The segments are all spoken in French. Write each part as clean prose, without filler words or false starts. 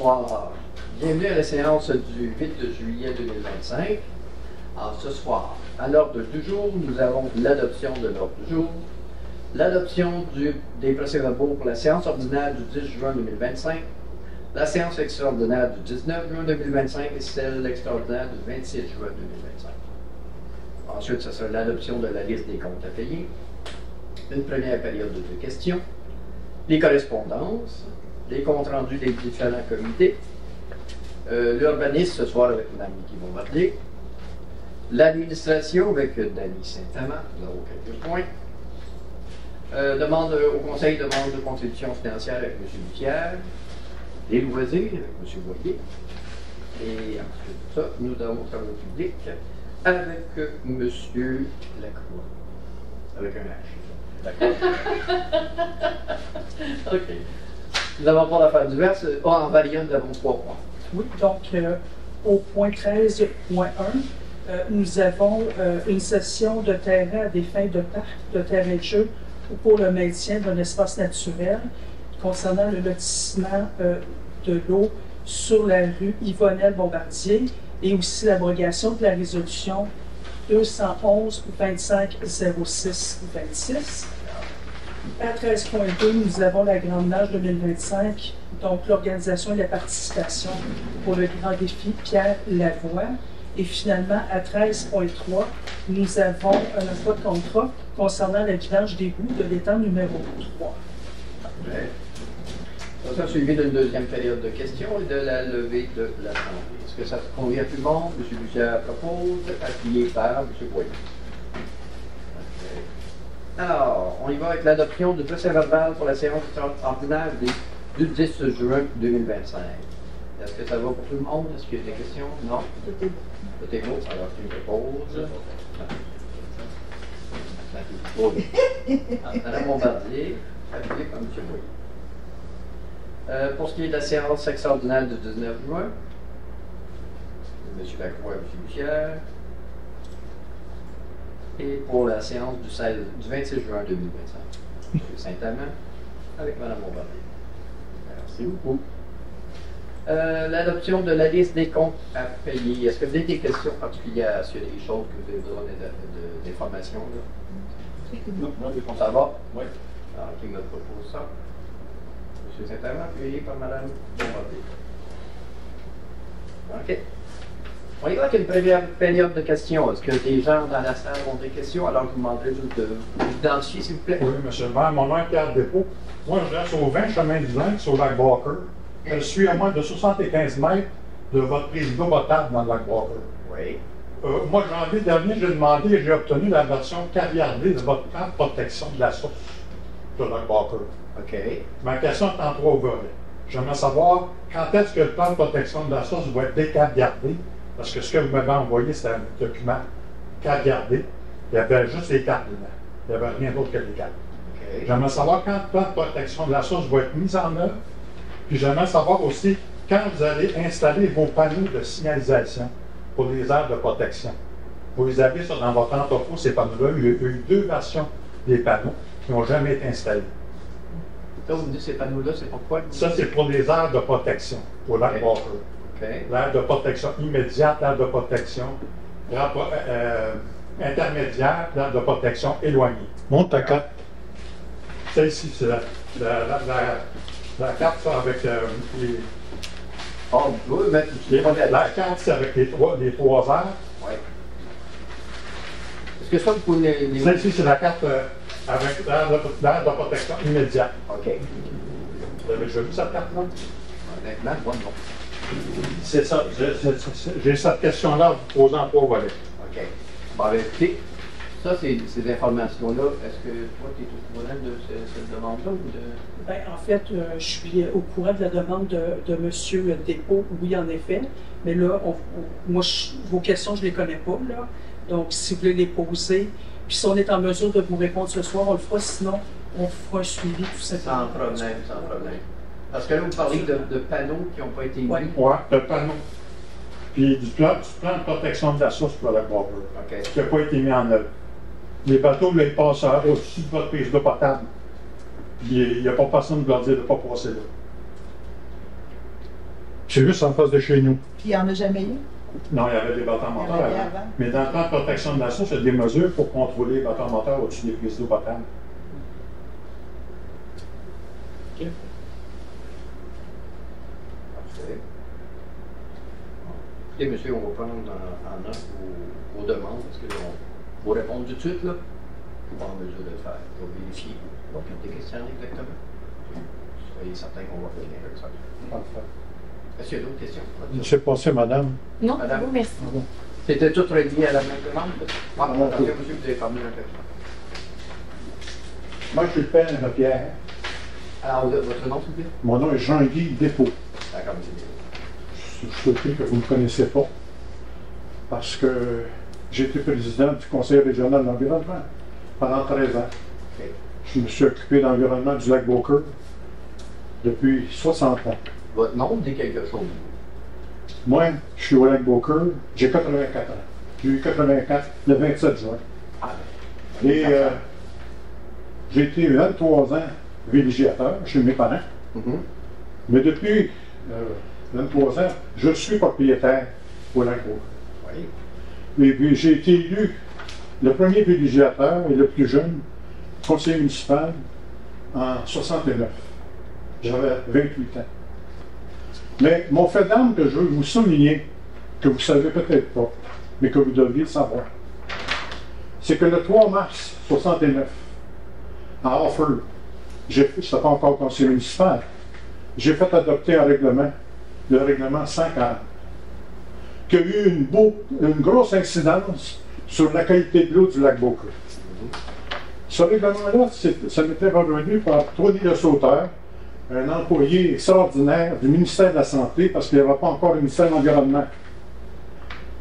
Bonsoir. Bienvenue à la séance du 8 juillet 2025. Alors, ce soir, à l'ordre du jour, nous avons l'adoption de l'ordre du jour, l'adoption des procès-verbaux pour la séance ordinaire du 10 juin 2025, la séance extraordinaire du 19 juin 2025 et celle extraordinaire du 26 juin 2025. Ensuite, ce sera l'adoption de la liste des comptes à payer, une première période de questions, les correspondances, les comptes rendus des différents comités, l'urbanisme ce soir avec Mme Niki Bombardier, l'administration avec Dany Saint-Amand, nous avons quelques points, demande au Conseil de demande de contribution financière avec M. Bussière, les loisirs avec M. Boyer, et ensuite de ça, nous avons travaux publics avec M. Lacroix, avec un H. D'accord. OK. Nous avons pas d'affaires diverses. En variant, nous avons 3 points. Oui, donc au point 13.1, nous avons une cession de terrain à des fins de parc, de terrain de jeu ou pour le maintien d'un espace naturel concernant le lotissement de l'eau sur la rue Yvonnel-Bombardier et aussi l'abrogation de la résolution 211-25-06-26. À 13.2, nous avons la Grande Nage 2025, donc l'organisation et la participation pour le grand défi Pierre Lavoie. Et finalement, à 13.3, nous avons un emploi de contrat concernant le vidange d'égout de l'étang numéro 3. Parfait. Ça suivi d'une deuxième période de questions et de la levée de l'Assemblée. Est-ce que ça convient à tout le monde? M. Bussière propose, appuyé par M. Boyer. Alors, on y va avec l'adoption du procès-verbal pour la séance ordinaire du 10 juin 2025. Est-ce que ça va pour tout le monde? Est-ce qu'il y a des questions? Non? Tout est beau. Alors, tu me proposes. Madame Bombardier, appuyée par M. Boyer. Pour ce qui est de la séance extraordinaire du 19 juin, M. Lacroix et M. Bussière. Et pour la séance du 26 juin 2025, M. Saint-Amand avec Mme Bombardier. Merci beaucoup. L'adoption de la liste des comptes à payer. Est-ce que vous avez des questions particulières? Est-ce qu'il y a des choses que vous avez besoin d'informations? Non, ça va? Oui. Alors, qui me propose ça? M. Saint-Amand, appuyé par Mme Bombardier. OK. On y va avec une première période de questions. Est-ce que des gens dans la salle ont des questions? Alors, je vous demanderai juste de vous identifier, s'il vous plaît. Oui, M. le maire, mon nom est Pierre Despaux. Moi, je reste au 20 chemin du Lac, sur le lac Walker. Je suis à moins de 75 mètres de votre prise d'eau potable dans le lac Walker. Oui. Moi, janvier dernier, j'ai demandé et j'ai obtenu la version caviardée de votre plan de protection de la source de lac Walker. OK. Ma question est en 3 volets. J'aimerais savoir quand est-ce que le plan de protection de la source va être décaviardé. Parce que ce que vous m'avez envoyé, c'est un document caviardé. Il y avait juste les cartes dedans. Il n'y avait rien d'autre que les cartes. Okay. J'aimerais savoir quand le plan de protection de la source va être mis en œuvre. Puis j'aimerais savoir aussi quand vous allez installer vos panneaux de signalisation pour les aires de protection. Vous les avez ça dans votre entrepôt, ces panneaux-là. Il y a eu 2 versions des panneaux qui n'ont jamais été installés. Quand vous me dites ces panneaux-là, c'est pourquoi? Ça, c'est pour les aires de protection au lac Walker. Okay. L'aire de protection immédiate, l'aire de protection intermédiaire, l'aire de protection éloignée. Montre ta carte. Celle-ci, c'est la carte ça, avec les. Oh, vous pouvez mettre La carte, c'est avec les trois aires. Oui. Est-ce que ça, vous pouvez les... Celle-ci, c'est la carte avec l'aire de protection immédiate. OK. Vous avez déjà vu cette carte-là? Honnêtement, moi, non. C'est ça. J'ai cette question-là à vous poser en 3 volets. OK. Bon, ben, écoutez, ça, ces informations-là, est-ce que toi, tu es au courant de cette demande-là ou de... Bien, en fait, je suis au courant de la demande de M. Despaux, oui, en effet. Mais là, moi, vos questions, je ne les connais pas, là. Donc, si vous voulez les poser, puis si on est en mesure de vous répondre ce soir, on le fera. Sinon, on fera un suivi tout simplement. Sans problème, sans problème. Parce que là, vous parlez de panneaux qui n'ont pas été mis. Oui, de panneaux. Puis du plan de protection de la source pour la Walker, qui n'a pas été mis en œuvre. Les bateaux, là, ils passent au-dessus de votre prise d'eau potable. Puis il n'y a pas personne qui leur dire de ne pas passer là. C'est juste en face de chez nous. Puis il n'y en a jamais eu. Non, il y avait des bateaux Il y en moteurs avait avant. avant. Mais dans le plan de protection de la source, il y a des mesures pour contrôler les bateaux moteurs au-dessus des prises d'eau potable. OK. Parfait. Écoutez, monsieur, on va prendre en note vos demandes, parce que là, on va répondre tout de suite, là. Je ne suis pas en mesure de le faire. Je vais vérifier. Donc, des questions exactement. Soyez certain qu'on va finir avec ça. Parfait. Est-ce qu'il y a d'autres questions? Laissez passer, madame. Non, Madame. c'est bon, merci. C'était tout relié à la même demande? Ah, attention, monsieur, vous avez parlé un peu. Moi, je suis le père de Pierre. Alors, votre nom, s'il vous plaît? Mon nom est Jean-Guy Despaux. D'accord, monsieur Despaux. Je suis surpris que vous ne me connaissez pas, parce que j'ai été président du Conseil régional de l'environnement pendant 13 ans. OK. Je me suis occupé de l'environnement du lac Beaucourt depuis 60 ans. Votre nom dit quelque chose. Moi, je suis au lac Beaucourt, j'ai 84 ans. J'ai eu 84 le 27 juin. Ah, Et j'ai été 23 ans villégiateur chez mes parents. Mhm. Mais depuis 23 ans, je suis propriétaire au lac Beaucourt. Oui. Et puis j'ai été élu le premier villégiateur et le plus jeune conseiller municipal en 69. J'avais 28 ans. Mais mon fait d'âme que je veux vous souligner, que vous ne savez peut-être pas, mais que vous devriez savoir, c'est que le 3 mars 69, à Offord, je n'étais pas encore conseiller municipal, j'ai fait adopter un règlement, le règlement 140, qui a eu une grosse incidence sur la qualité de l'eau du lac Beaucourt. Ce règlement-là, ça m'était revenu par Tony Le Sauteur, un employé extraordinaire du ministère de la Santé, parce qu'il n'y avait pas encore le ministère de l'Environnement.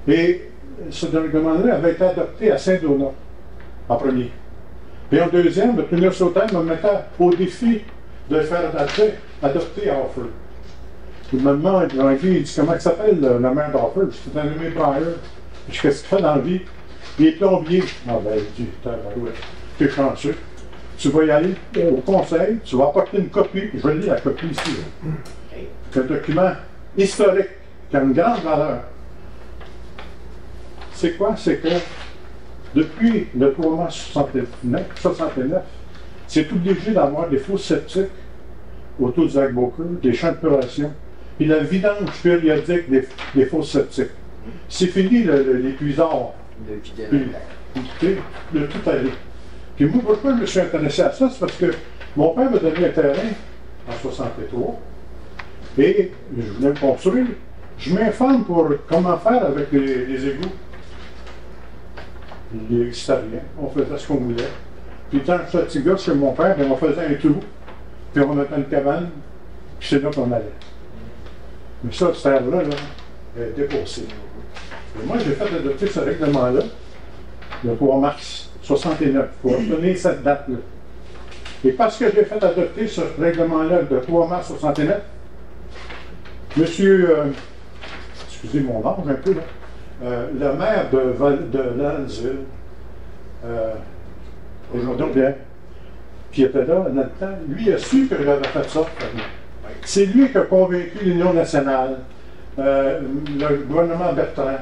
Et ce règlement-là avait été adopté à Saint-Donat, en premier. Et en deuxième, le Tony Le Sauteur me mettait au défi de le faire adopter à Offord. Il me demande, il dit, comment il s'appelle le maire d'Offord? C'est un nommé Pryor. Je dis, qu'est-ce qu'il fait dans la vie? Il est plombier. Ah ben, il dit, t'es chanceux. Tu vas y aller au conseil, tu vas apporter une copie, je vais lire la copie ici. C'est un document historique qui a une grande valeur. C'est quoi? C'est que depuis le 3 mars 69, c'est obligé d'avoir des fosses septiques autour du lac Beaucourt, des champs de puration, et la vidange périodique des fosses septiques. C'est fini les puisards. De tout aller. Puis moi, pourquoi je me suis intéressé à ça? C'est parce que mon père m'a donné un terrain en 63 et je voulais le construire. Je m'informe pour comment faire avec les égouts. Il n'existait rien. On faisait ce qu'on voulait. Puis tant que j'étais petit gars chez mon père, on faisait un trou, puis on mettait une cabane, puis c'est là qu'on allait. Mais ça, cette terre-là, elle est dépassée. Et moi, j'ai fait adopter ce règlement-là le 3 mars 69, pour obtenir cette date-là. Et parce que j'ai fait adopter ce règlement-là le 3 mars 69, monsieur, excusez mon âge un peu, là, le maire de Lalanceville, aujourd'hui, qui était là, là-dedans, lui a su que j'avais fait ça. C'est lui qui a convaincu l'Union nationale, le gouvernement Bertrand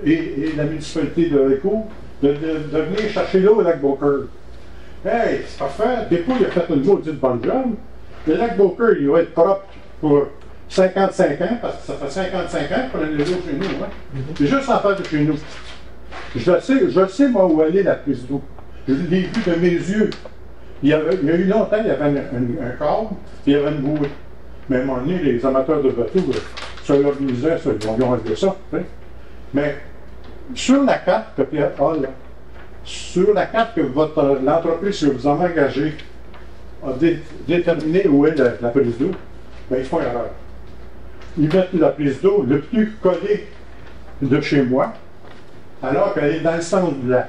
et la municipalité de Rico de venir chercher l'eau au lac Beaucourt. Hey, c'est parfait. Dépôt, il a fait une maudite bonne job. Le lac Beaucourt, il va être propre pour 55 ans, parce que ça fait 55 ans qu'on a l'eau chez nous. Hein? C'est juste en face de chez nous. Je sais, moi, où aller la prise d'eau. Je l'ai vu de mes yeux. Il y a eu longtemps, il y avait un câble, puis il y avait une bouée. Mais à un moment donné, les amateurs de bateaux, ça l'organisait, ça, ils ont enlevé ça. Hein? Mais sur la carte que Pierre a là, sur la carte que l'entreprise que vous en engagez a déterminé où est la prise d'eau, bien, ils font erreur. Ils mettent la prise d'eau le plus collée de chez moi, alors qu'elle est dans le centre du lac.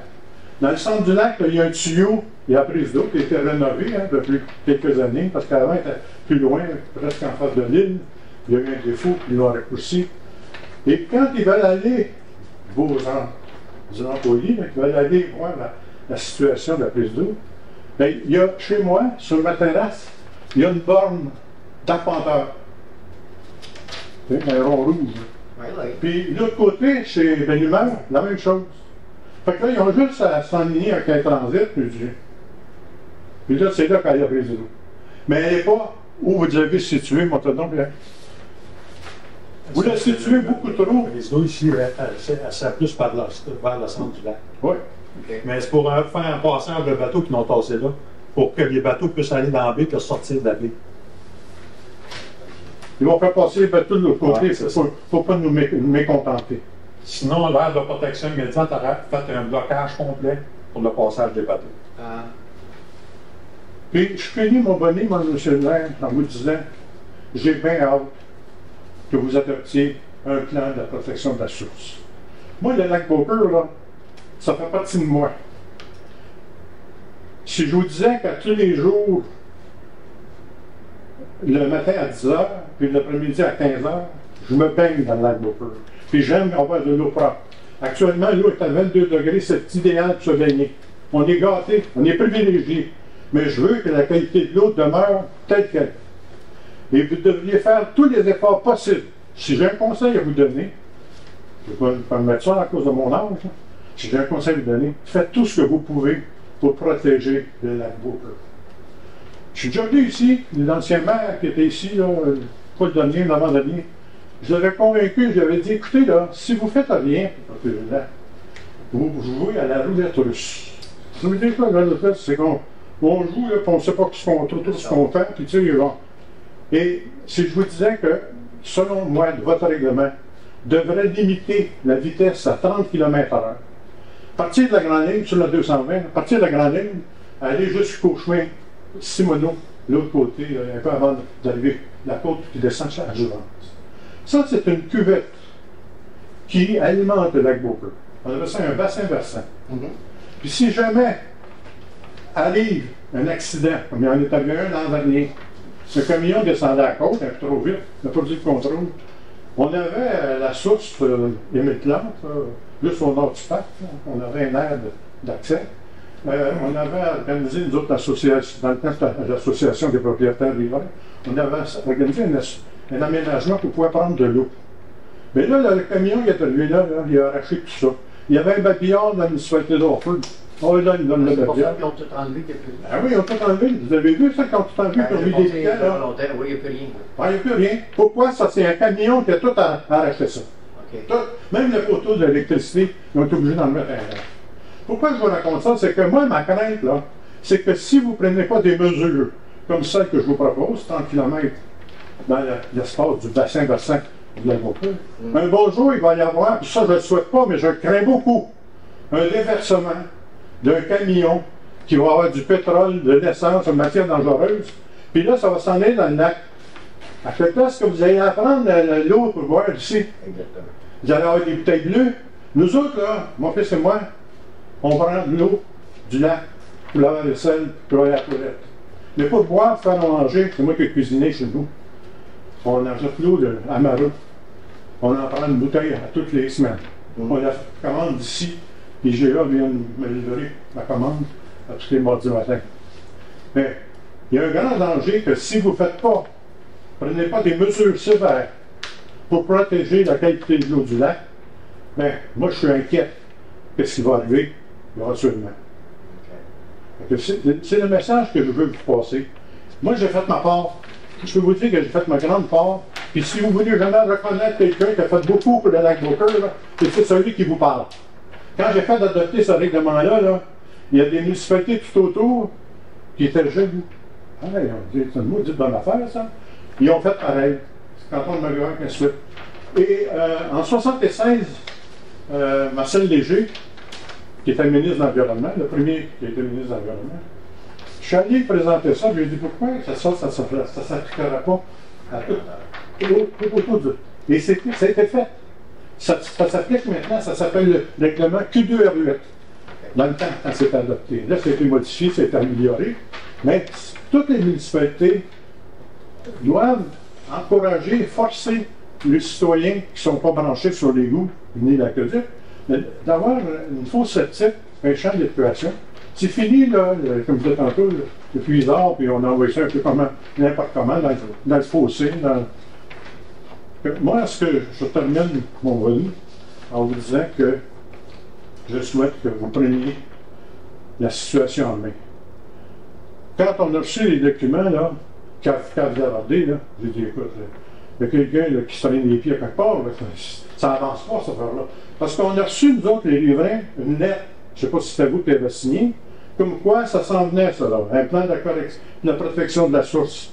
Dans le centre du lac, là, il y a un tuyau, il y a la prise d'eau qui a été rénovée depuis quelques années, parce qu'avant, elle était plus loin, presque en face de l'île. Il y a eu un défaut, puis ils l'ont raccourci. Et quand ils veulent aller, vos employés, qui veulent aller voir la situation de la prise d'eau, bien, il y a chez moi, sur ma terrasse, il y a une borne d'arpenteur. Un rond rouge. Oui, oui. Puis l'autre côté, chez Benhumeur, la même chose. Fait que là, ils ont juste à s'enligner avec un transit, puis là, c'est là qu'elle y a pris l'eau. Mais elle n'est pas où vous avez situé, mon tonton. Vous la situez beaucoup trop. Les eaux ici, elle sert plus vers le centre du lac. Oui. OK. Mais c'est pour faire un passage de bateaux qui l'ont tassé là, pour que les bateaux puissent aller dans la baie et sortir de la baie. Ils vont faire passer les bateaux de l'autre côté, il ne faut pas nous mécontenter. Sinon, l'aire de protection immédiate aurait fait un blocage complet pour le passage des bateaux. Ah. Puis, je finis mon bonnet, mon monsieur le maire, en vous disant, j'ai bien hâte que vous adoptiez un plan de la protection de la source. Moi, le lac Beauport, là, ça fait partie de moi. Si je vous disais qu'à tous les jours, le matin à 10 h, puis l'après-midi à 15 h, je me baigne dans le lac Beauport. Puis j'aime avoir de l'eau propre. Actuellement, l'eau est à 22 degrés, c'est idéal pour se baigner. On est gâtés, on est privilégiés. Mais je veux que la qualité de l'eau demeure telle qu'elle est. Et vous devriez faire tous les efforts possibles. Si j'ai un conseil à vous donner, je ne vais pas me mettre ça à cause de mon âge, hein. Si j'ai un conseil à vous donner, faites tout ce que vous pouvez pour protéger le lac Beauport. Je suis déjà venu ici, l'ancien maire qui était ici, là, pas le dernier, l'avant-dernier, je l'avais convaincu, j'avais dit, écoutez, là, si vous faites rien pour protéger le lac, vous jouez à la roulette russe. Ça veut dire quoi, la roulette russe? C'est qu'on joue, là, puis on ne sait pas tout ce qu'on fait, puis tu sais, bon. Et si je vous disais que, selon moi, votre règlement devrait limiter la vitesse à 30 km/h, partir de la grande ligne sur la 220, partir de la grande ligne, aller jusqu'au chemin Simoneau, l'autre côté, un peu avant d'arriver la côte qui descend à Jouvence. Ça, c'est une cuvette qui alimente le lac Beauport. On appelle ça un bassin versant. Puis si jamais arrive un accident, comme il y en est arrivé un l'an dernier, le camion descendait à la côte, un peu trop vite, n'a pas eu de contrôle. On avait la source émittelante, juste au nord du parc, on avait un aire d'accès. On avait organisé, nous autres, dans le temps de l'Association des propriétaires riverains, on avait organisé un aménagement pour pouvoir prendre de l'eau. Mais là, le camion, il est arrivé là, il a arraché tout ça. Il y avait un babillard dans l'municipalité d'Orford. Oh là, il donne le C'est pour ça babillard. qu'ils ont tout enlevé depuis. Ah oui, ils ont tout enlevé. Vous avez vu ça quand tout enlevé, ils ont mis des piquets, là? Oui, il n'y a plus rien. Ah, il n'y a plus rien. Pourquoi? Ça, c'est un camion qui a tout arraché ça. OK. Tout, même le poteau de l'électricité, ils ont été obligés d'en mettre un là. Pourquoi je vous raconte ça? C'est que moi, ma crainte, là, c'est que si vous ne prenez pas des mesures comme celles que je vous propose, 30 km dans l'espace du bassin versant de la Beauport, un beau jour, il va y avoir, puis ça, je ne le souhaite pas, mais je le crains beaucoup, un déversement d'un camion qui va avoir du pétrole, de l'essence, une matière dangereuse, puis là, ça va s'en aller dans le lac. À cette place que vous allez apprendre l'eau pour boire ici, Exactement. vous allez avoir des bouteilles bleues. Nous autres, là, mon fils et moi, on prend de l'eau du lac pour laver la vaisselle, pour aller à la toilette. Mais pour boire, faire manger, c'est moi qui ai cuisiné chez nous. On achète l'eau à Maru. On en prend une bouteille à toutes les semaines. On la commande d'ici. IGA vient me livrer la commande à tous les mardis matin. Mais il y a un grand danger que si vous ne faites pas, prenez pas des mesures sévères pour protéger la qualité de l'eau du lac, bien, moi je suis inquiet. Qu'est-ce qui va arriver éventuellement? C'est le message que je veux vous passer. Moi, j'ai fait ma part. Je peux vous dire que j'ai fait ma grande part. Puis si vous voulez jamais reconnaître quelqu'un qui a fait beaucoup pour le lac Beauport, c'est celui qui vous parle. Quand j'ai fait adopter ce règlement-là, il y a des municipalités tout autour qui étaient jaloux. Ah, ils ont dit, c'est une maudite bonne affaire, ça. Ils ont fait pareil. C'est canton de Magloire, ainsi de suite. Et en 1976, Marcel Léger, qui était ministre de l'Environnement, le premier qui a été ministre de l'Environnement, je suis allé présenter ça, je lui ai dit pourquoi ça ne s'appliquera pas à tout. Et ça a été fait. Ça s'applique maintenant, ça s'appelle le règlement Q2R8. Dans le temps, quand c'est adopté. Là, ça a été modifié, ça a été amélioré. Mais toutes les municipalités doivent encourager, forcer les citoyens qui ne sont pas branchés sur l'égout ni l'aqueduc, d'avoir une fosse septique, un champ d'évacuation. C'est fini, là, comme je disais tantôt, le puisard, puis on a envoyé ça un peu comme n'importe comment, dans le fossé. Moi, est-ce que je termine mon volet en vous disant que je souhaite que vous preniez la situation en main. Quand on a reçu les documents, là, quand vous avez regardé, là, j'ai dit, écoute, il y a quelqu'un qui se traîne les pieds à quelque part, là, ça n'avance pas, cette affaire-là. Parce qu'on a reçu, nous autres, les livrets, une lettre, je ne sais pas si c'était vous qui avez signé, comme quoi ça s'en venait, ça, là, un plan de protection de la source.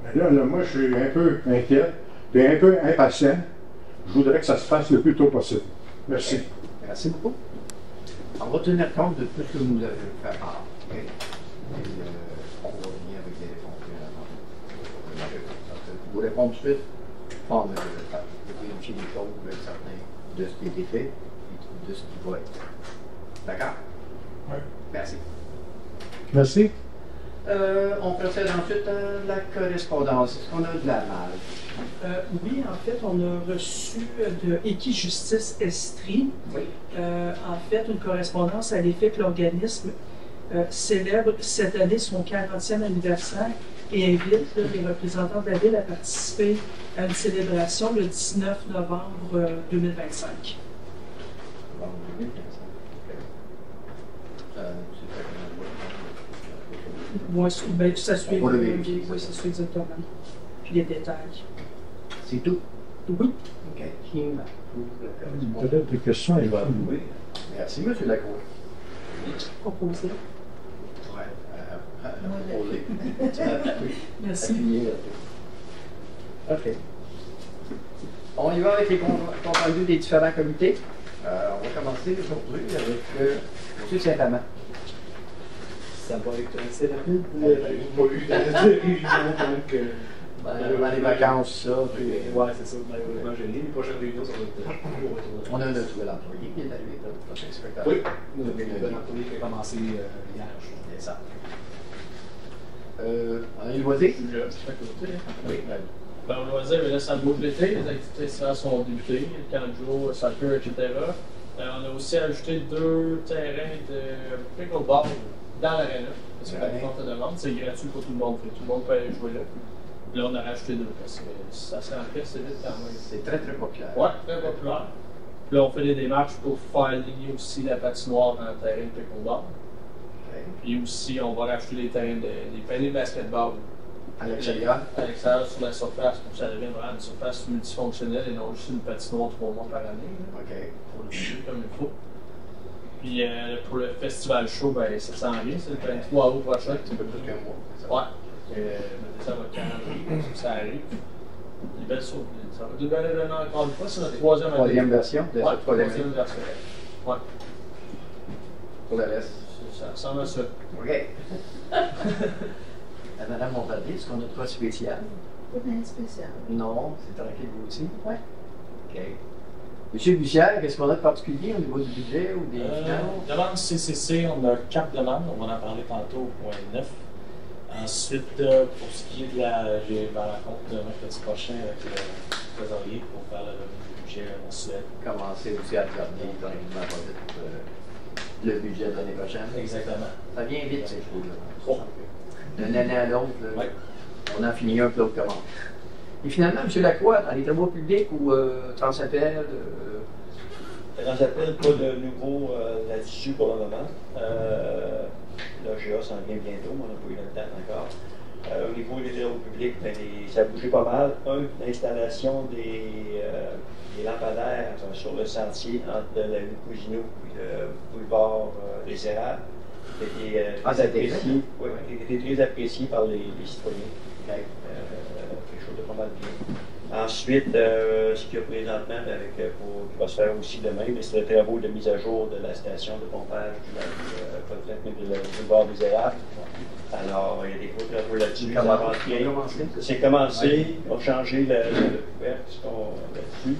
Mais là, moi, je suis un peu inquiet, et un peu impatient. Je voudrais que ça se fasse le plus tôt possible. Merci. Merci beaucoup. On va tenir compte de tout ce que vous avez fait part. Okay? Et on va venir avec des réponses. Vous répondre tout de suite, on va vérifier les choses, vous être certain de ce qui a été fait et de ce qui va être. D'accord? Oui. Merci. Merci. On procède ensuite à la correspondance. Est-ce qu'on a de la malle? Oui, en fait, on a reçu de Equijustice Estrie, Oui. en fait, une correspondance à l'effet que l'organisme célèbre cette année son 40e anniversaire et invite les représentants de la Ville à participer à une célébration le 19 novembre 2025. Moi, ben, ça suit, On va le vérifier. oui, ça suit exactement. Puis les détails. C'est tout? Oui. OK. Qui m'approuve la correspondance? Peut-être des questions, il va. Oui. Merci, M. Lacroix. Proposé. Oui. Proposé. Tu m'as appuyé. Merci. Appuyé là-dessus. OK. On y va avec les comptes rendus des différents comités. On va commencer aujourd'hui avec M. Saint-Amand. Ça va être assez rapide. Ouais, J'ai pas eu de réunion, donc. Dans les vacances, ça. Puis, Ouais, c'est ça. Malheureusement, j'ai les prochaines réunions, ça va être pour retourner. on a un nouvel employé qui est arrivé, notre inspecteur. Oui, nous avons un nouvel employé qui a commencé hier. C'est ça. On a eu loisir? Oui. Ben, au loisir, là, ça bouge l'été, les activités sociales sont débutées, le camp de jour, soccer, etc. On a aussi ajouté 2 terrains de pickleball dans l'aréna. Parce que la forte demande, c'est gratuit pour tout le monde. Tout le monde peut aller jouer là. Là, on a rajouté 2 parce que ça s'en fait assez vite quand même. C'est très, très populaire. Ouais, très populaire. Là, on fait des démarches pour faire aligner aussi la patinoire dans le terrain de pickleball. Okay. Puis aussi, on va rajouter des terrains des paniers de basketball. À l'extérieur? À l'extérieur, sur la surface, pour que ça devienne vraiment une surface multifonctionnelle et non juste une patinoire 3 mois par année. Là, OK. pour le jeu comme il faut. Puis pour le festival show, ben, ça s'en vient, c'est le 23 août prochain. Un petit peu plus qu'un mois. c'est ça? Ouais. Ça va calendrier, ça arrive. Des belles choses. Ça va être de belles événements encore une fois, c'est notre troisième année. Troisième version de Ouais, cette troisième année. troisième version. Ouais. Pour le reste. Ça ressemble à ça. OK. Madame Bombardier, est-ce qu'on a de quoi spécial? Pas bien spécial. Non, c'est tranquille vous aussi. Oui. OK. Monsieur Bussière, qu'est-ce qu'on a de particulier au niveau du budget ou des finances? Demande CCC, on a 4 demandes, on va en parler tantôt au point 9. Ensuite, pour ce qui est de j'ai ma rencontre mercredi prochain avec le trésorier pour faire le budget mensuel. Commencer aussi à regarder tranquillement pas vite le budget de l'année prochaine. Exactement. Ça vient vite ces choses-là. D'une année à l'autre, Ouais. on en finit un, puis l'autre commence. Et finalement, M. Lacroix, dans les travaux publics ou Transappel, Transappel, pas de nouveau là-dessus pour le moment. L'OGA s'en vient bientôt, mais on n'a pas eu le temps encore. Au niveau des travaux publics, ben, ça a bougé pas mal. L'installation des lampadaires sur le sentier entre la rue Cousineau et le boulevard des Érables. Très apprécié, très apprécié par les citoyens. Quelque chose de pas mal bien. Ensuite, ce qu'il y a présentement, qui va se faire aussi demain, c'est le travaux de mise à jour de la station de pompage du boulevard des Érables. Alors, il y a des gros travaux là-dessus. C'est commencé, on va changer le couvercle là-dessus.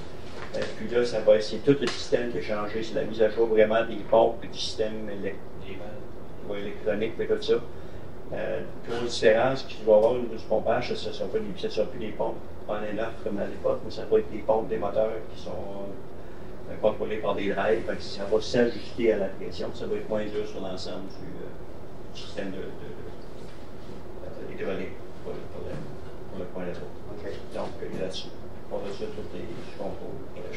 Puis là, c'est tout le système qui a changé. C'est la mise à jour vraiment des pompes et du système électronique et tout ça. Pour une différence qu'il va y avoir du pompage, ce ne sera plus des pompes en enough comme à l'époque, mais ça va être des pompes, des moteurs qui sont contrôlés par des drives. Ça va s'ajuster à la pression. Ça va être moins dur sur l'ensemble du système électronique pour le point là-bas. Donc, là-dessus. On a ça tout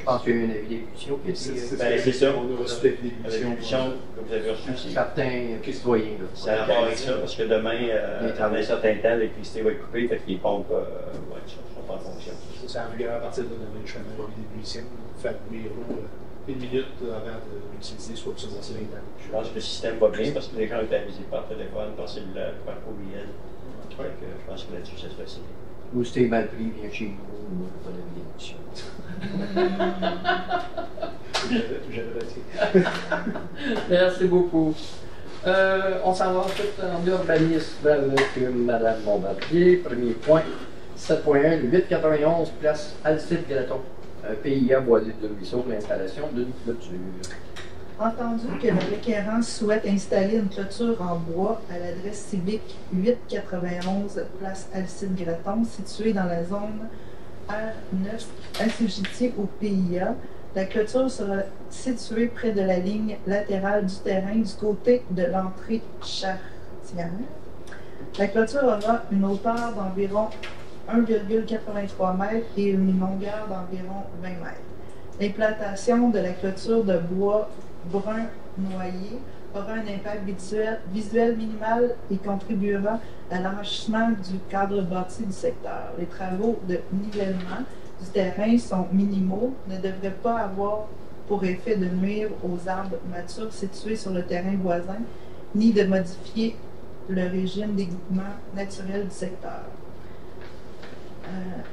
pense qu'il y a eu un avis d'ébullition qui a été. C'est ça. On a reçu des L'émission que vous avez reçue, c'est Certains citoyens. Là. ça a rapport avec ça, parce que demain, dans un certain temps, l'électricité va être coupée, fait que les pompes ne sont pas en fonction. C'est en vigueur à partir de demain, je fais un avis d'ébullition. Fait couler une minute avant d'utiliser, soit pour se lancer les Je pense que le système va bien, parce que les gens ont été avisés par téléphone, par cellulaire, par courriel. Fait que je pense que là-dessus, ça se facilite. Ou si t'es mal pris, viens chez nous, pas d'avis d'ébullition. Je le retiens. Merci beaucoup. On s'en va ensuite en urbanisme avec Mme Bombardier. Premier point, 7.1, le 891, place Alcide-Graton, PIA Boisé de Ruisseau, l'installation d'une clôture. Entendu que le requérant souhaite installer une clôture en bois à l'adresse civique 891, place Alcide-Graton, située dans la zone R9, assujettie au PIA. La clôture sera située près de la ligne latérale du terrain du côté de l'entrée charretière. La clôture aura une hauteur d'environ 1,83 m et une longueur d'environ 20 m. L'implantation de la clôture de bois brun noyer aura un impact visuel minimal et contribuera à l'enrichissement du cadre bâti du secteur. Les travaux de nivellement du terrain sont minimaux, ne devraient pas avoir pour effet de nuire aux arbres matures situés sur le terrain voisin, ni de modifier le régime d'égouttement naturel du secteur.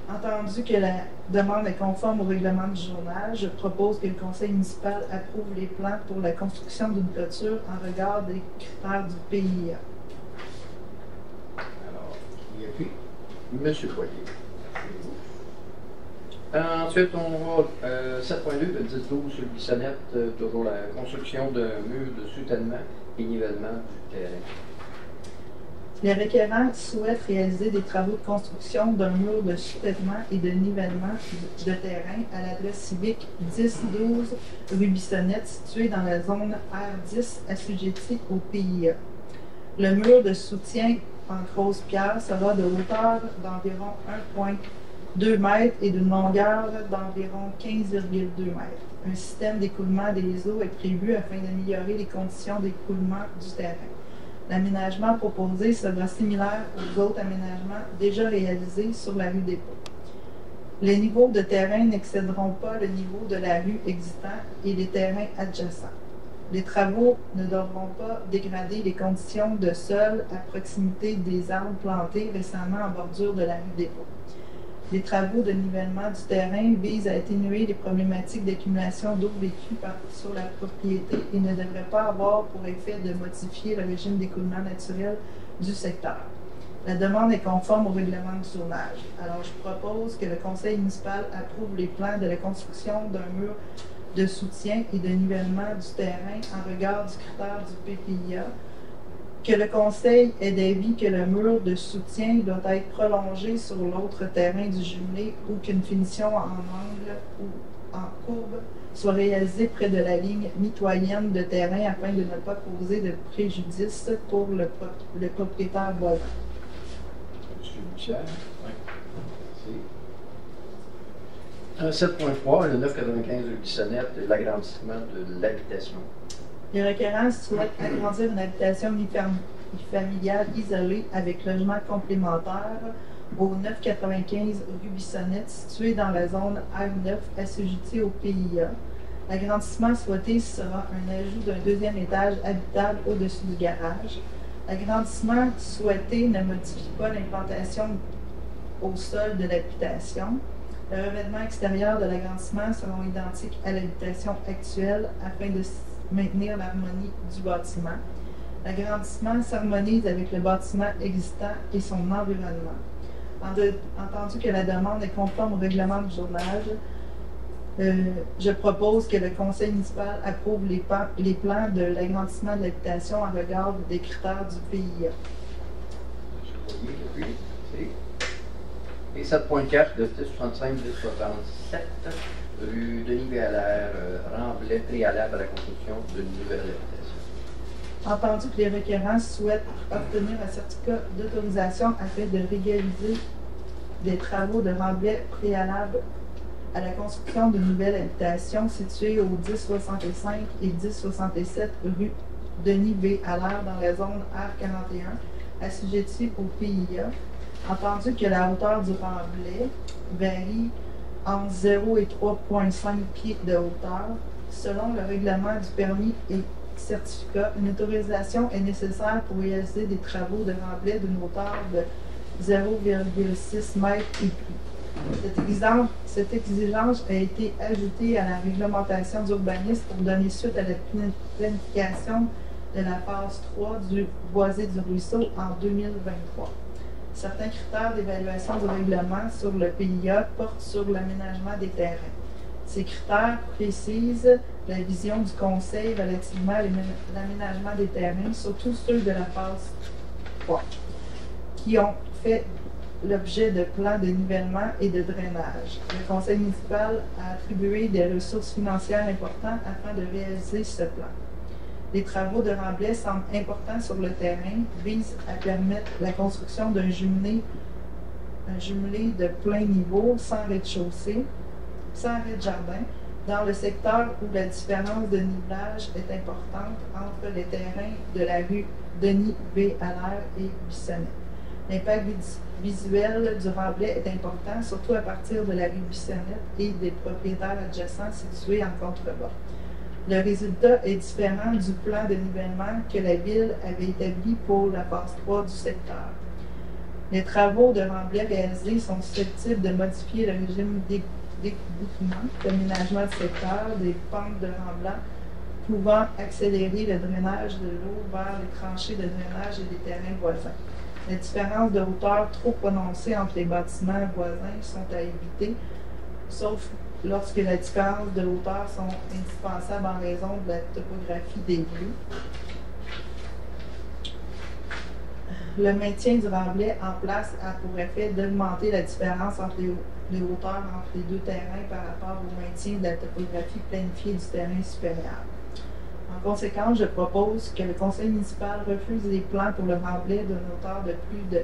Entendu que la demande est conforme au règlement du journal, je propose que le conseil municipal approuve les plans pour la construction d'une clôture en regard des critères du PIA. Alors, qui appuie? Monsieur Boyer. Ensuite, on va 7.2, le 10-12 sur le Bissonnette, toujours la construction d'un mur de soutènement et nivellement du terrain. Les requérants souhaitent réaliser des travaux de construction d'un mur de soutènement et de nivellement de terrain à l'adresse civique 10-12 rue Bissonnette, située dans la zone R10 assujettie au PIA. Le mur de soutien en grosse pierre sera de hauteur d'environ 1,2 m et d'une longueur d'environ 15,2 m. Un système d'écoulement des eaux est prévu afin d'améliorer les conditions d'écoulement du terrain. L'aménagement proposé sera similaire aux autres aménagements déjà réalisés sur la rue des Pots. Les niveaux de terrain n'excéderont pas le niveau de la rue existant et les terrains adjacents. Les travaux ne devront pas dégrader les conditions de sol à proximité des arbres plantés récemment en bordure de la rue des Pots. Les travaux de nivellement du terrain visent à atténuer les problématiques d'accumulation d'eau vécue sur la propriété et ne devraient pas avoir pour effet de modifier le régime d'écoulement naturel du secteur. La demande est conforme au règlement du zonage. Alors, je propose que le conseil municipal approuve les plans de la construction d'un mur de soutien et de nivellement du terrain en regard du critère du PPIA, que le conseil ait d'avis que le mur de soutien doit être prolongé sur l'autre terrain du jumelé ou qu'une finition en angle ou en courbe soit réalisée près de la ligne mitoyenne de terrain afin de ne pas causer de préjudice pour le propriétaire voisin. Monsieur Michel. Merci. 7.3, le 995 rue Bissonnette, l'agrandissement de l'habitation. Les requérants souhaitent agrandir une habitation unifamiliale isolée avec logement complémentaire au 995 rue Bissonnette, située dans la zone R9 assujettie au PIA. L'agrandissement souhaité sera un ajout d'un deuxième étage habitable au-dessus du garage. L'agrandissement souhaité ne modifie pas l'implantation au sol de l'habitation. Le revêtement extérieur de l'agrandissement seront identiques à l'habitation actuelle afin de maintenir l'harmonie du bâtiment. L'agrandissement s'harmonise avec le bâtiment existant et son environnement. Entendu que la demande est conforme au règlement du journage, je propose que le conseil municipal approuve les plans de l'agrandissement de l'habitation en regard des critères du PIA. Et 7.4, le 1065-1067, rue Denis-Béalaire, Remblai, préalable à la construction d'une nouvelle habitation. Entendu que les requérants souhaitent obtenir un certificat d'autorisation afin de réaliser des travaux de remblai préalable à la construction de nouvelles habitations situées au 1065 et 1067 rue Denis B. Allaire dans la zone R41, assujettie au PIA, entendu que la hauteur du remblai varie entre 0 et 3,5 pieds de hauteur. Selon le règlement du permis et certificat, une autorisation est nécessaire pour réaliser des travaux de remblai d'une hauteur de 0,6 m et plus. Cette exigence a été ajoutée à la réglementation d'urbanisme pour donner suite à la planification de la phase 3 du boisé du ruisseau en 2023. Certains critères d'évaluation du règlement sur le PIA portent sur l'aménagement des terrains. Ces critères précisent la vision du Conseil relativement à l'aménagement des terrains, surtout ceux de la phase 3, qui ont fait l'objet de plans de nivellement et de drainage. Le Conseil municipal a attribué des ressources financières importantes afin de réaliser ce plan. Les travaux de remblai semblent importants sur le terrain, visent à permettre la construction d'un jumelé de plein niveau, sans rez-de-chaussée, sans rez-de-jardin, dans le secteur où la différence de nivelage est importante entre les terrains de la rue Denis B. Allaire et Bissonnette. L'impact visuel du remblai est important, surtout à partir de la rue Bissonnette et des propriétaires adjacents situés en contrebas. Le résultat est différent du plan de nivellement que la Ville avait établi pour la phase 3 du secteur. Les travaux de remblai réalisés sont susceptibles de modifier le régime d'écoulement, d'aménagement du secteur, des pentes de remblai, pouvant accélérer le drainage de l'eau vers les tranchées de drainage et des terrains voisins. Les différences de hauteur trop prononcées entre les bâtiments voisins sont à éviter, sauf lorsque la différence de hauteur sont indispensables en raison de la topographie des lieux. Le maintien du remblai en place a pour effet d'augmenter la différence entre les hauteurs entre les deux terrains par rapport au maintien de la topographie planifiée du terrain supérieur. En conséquence, je propose que le Conseil municipal refuse les plans pour le remblai d'une hauteur de plus de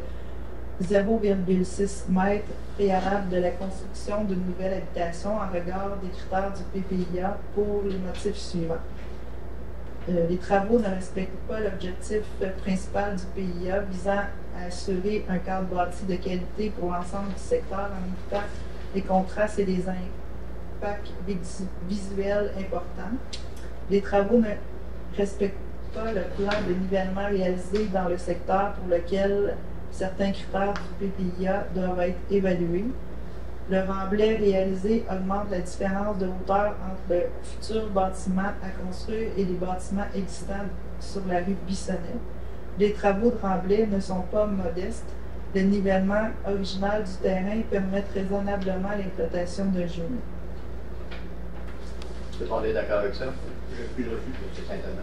0,6 m préalable de la construction d'une nouvelle habitation en regard des critères du PPIA pour les motifs suivants. Les travaux ne respectent pas l'objectif principal du PIA visant à assurer un cadre bâti de qualité pour l'ensemble du secteur en évitant les contrastes et les impacts visuels importants. Les travaux ne respectent pas le plan de nivellement réalisé dans le secteur pour lequel certains critères du PPIA doivent être évalués. Le remblai réalisé augmente la différence de hauteur entre le futur bâtiment à construire et les bâtiments existants sur la rue Bissonnette. Les travaux de remblai ne sont pas modestes. Le nivellement original du terrain permet raisonnablement l'implantation d'un jumelé. Tout le monde est d'accord avec ça? Je puis le refus. C'est simplement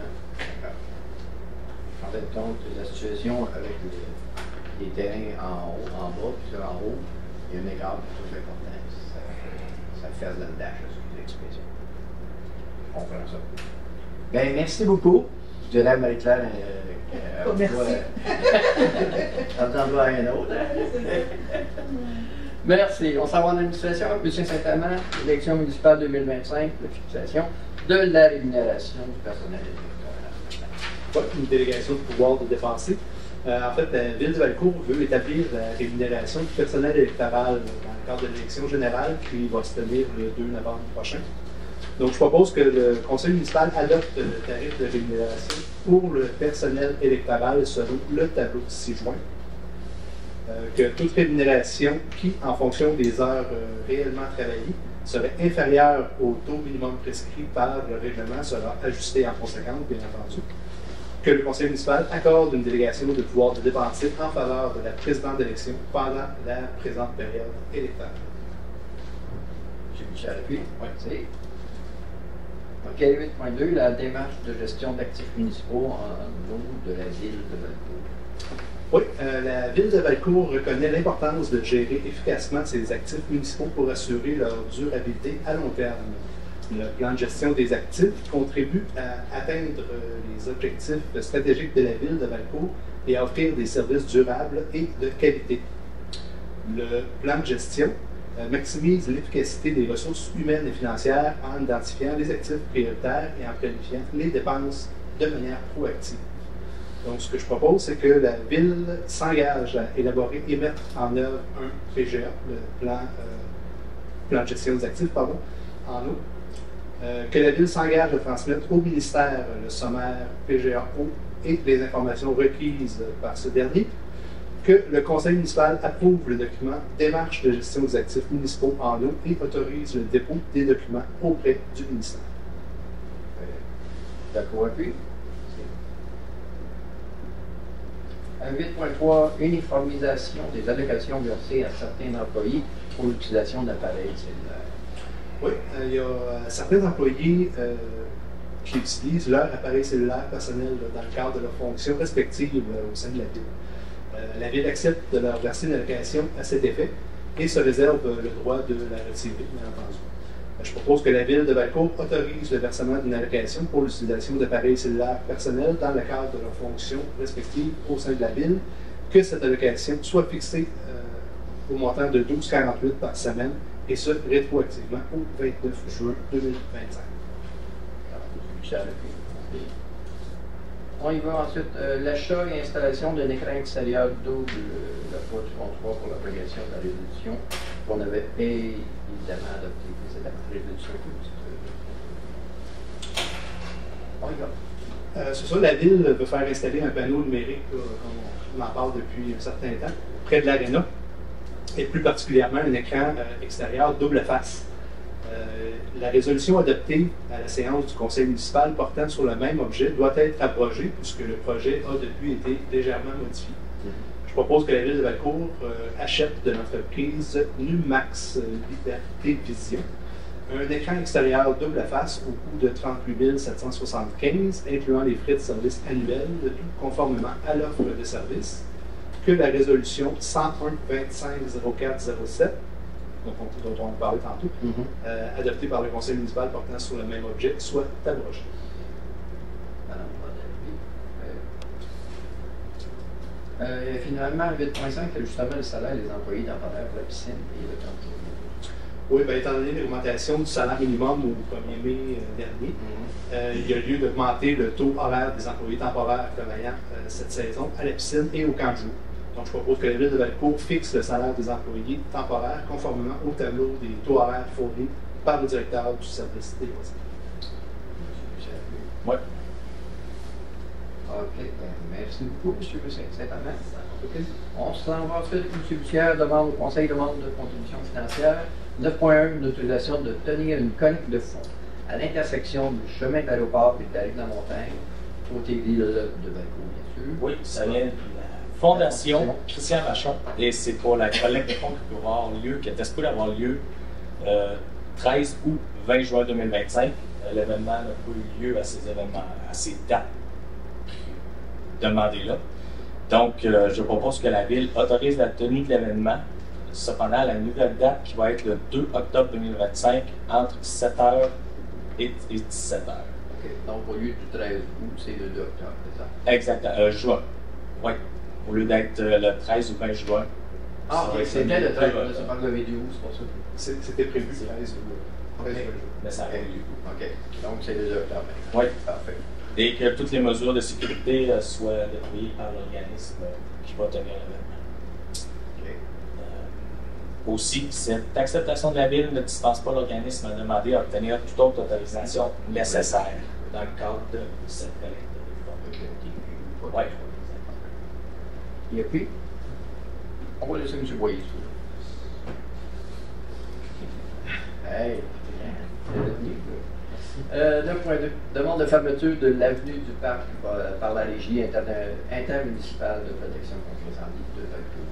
d'accord. En fait, compte de la situation avec les terrains en haut, en bas, puis en haut, il y a un écart plutôt important. Ça fait de la dash, excusez l'expression. On comprend ça. Bien, merci beaucoup. Je dirais à Marie-Claire, merci. Entends-toi à un autre. Merci. On s'en va en administration. M. Saint-Amand, élection municipale 2025, la fixation de la rémunération du personnel électoral. Pas une délégation de pouvoir de dépenser. En fait, la Ville de Valcourt veut établir la rémunération du personnel électoral dans le cadre de l'élection générale qui va se tenir le 2 novembre prochain. Donc, je propose que le Conseil municipal adopte le tarif de rémunération pour le personnel électoral selon le tableau ci-joint. Que toute rémunération qui, en fonction des heures réellement travaillées, serait inférieure au taux minimum prescrit par le règlement sera ajustée en conséquence, bien entendu. Que le Conseil municipal accorde une délégation de pouvoir de dépenser en faveur de la présidente d'élection pendant la présente période électorale. M. Michel Appuy. Oui, c'est. OK, 8.2, la démarche de gestion d'actifs municipaux en eau de la Ville de Valcourt. Oui, la Ville de Valcourt reconnaît l'importance de gérer efficacement ses actifs municipaux pour assurer leur durabilité à long terme. Le plan de gestion des actifs contribue à atteindre les objectifs stratégiques de la Ville de Valcourt et à offrir des services durables et de qualité. Le plan de gestion maximise l'efficacité des ressources humaines et financières en identifiant les actifs prioritaires et en planifiant les dépenses de manière proactive. Donc, ce que je propose, c'est que la Ville s'engage à élaborer et mettre en œuvre un PGA, le plan de gestion des actifs, en eau. Que la Ville s'engage à transmettre au ministère le sommaire PGA eau et les informations requises par ce dernier. Que le Conseil municipal approuve le document Démarche de gestion des actifs municipaux en eau et autorise le dépôt des documents auprès du ministère. D'accord avec lui? 8.3, uniformisation des allocations versées à certains employés pour l'utilisation d'appareils cellulaires. Oui, il y a certains employés qui utilisent leur appareil cellulaire personnel dans le cadre de leurs fonctions respectives au sein de la Ville. La Ville accepte de leur verser une allocation à cet effet et se réserve le droit de la retirer, bien entendu. Je propose que la Ville de Valcourt autorise le versement d'une allocation pour l'utilisation d'appareils cellulaires personnels dans le cadre de leurs fonctions respectives au sein de la Ville, que cette allocation soit fixée au montant de 12,48 par semaine, et ce, rétroactivement au 29 juin 2025. On y va ensuite. L'achat et installation d'un écran extérieur double, la fois du contrat pour l'abrogation de la résolution qu'on avait évidemment adopté précédemment. Résolution on y va. C'est ça, la Ville veut faire installer un panneau numérique, là, on en parle depuis un certain temps, près de l'aréna, et plus particulièrement un écran extérieur double face. La résolution adoptée à la séance du conseil municipal portant sur le même objet doit être abrogée puisque le projet a depuis été légèrement modifié. Je propose que la Ville de Valcourt achète de l'entreprise Numax Liberté Vision un écran extérieur double face au coût de 38 775, incluant les frais de service annuels, tout conformément à l'offre de service, que la résolution 101-25-04-07, dont on parlait tantôt, adoptée par le conseil municipal portant sur le même objet, soit abrogée. Finalement, 8.5, c'est justement le salaire des employés temporaires pour la piscine et le camp. Oui, bien, étant donné l'augmentation du salaire minimum au 1er mai dernier, il y a lieu d'augmenter le taux horaire des employés temporaires travaillant cette saison à la piscine et au camp de jour. Donc, je propose que la Ville de Valcourt fixe le salaire des employés temporaires conformément au tableau des taux horaires fournis par le directeur du service des loisirs. Oui. OK. Merci beaucoup, M. Saint-Amand. On s'en va ensuite. M. Bussière demande au Conseil de contribution financière 9.1, une autorisation de tenir une collecte de fonds à l'intersection du chemin de l'aéroport et de la rive de la montagne, côté ville de Valcourt, bien sûr. Oui, ça vient de la Fondation Christian Vachon et c'est pour la collecte de fonds qui peut avoir lieu, qui est espéré avoir lieu 13 août 20 juin 2025. L'événement n'a pas eu lieu à ces dates demandées-là. Donc, je propose que la Ville autorise la tenue de l'événement. Cependant, la nouvelle date qui va être le 2 octobre 2025 entre 17h et 17h. OK. Donc, au lieu du 13 août, c'est le 2 octobre, c'est ça? Exactement. Juin. Oui. Au lieu d'être le 13 ou 20 juin. Ah, OK. C'était le 13. C'est pas le vidéo, c'est pour ça. C'était prévu le 13 ou 13 juin. Mais ça a eu lieu. OK. Donc, c'est le 2 octobre. Oui. Parfait. Et que toutes les mesures de sécurité soient déployées par l'organisme qui va tenir l'événement. Aussi, cette acceptation de la Ville ne dispense pas l'organisme à demander à obtenir toute autre autorisation nécessaire dans le cadre de cette collecte. Oui. Il n'y a plus? On va laisser M. Boyer. Hey, 9.2. Demande de fermeture de l'avenue du Parc par la Régie intermunicipale de protection contre l'incendie de Valcourt.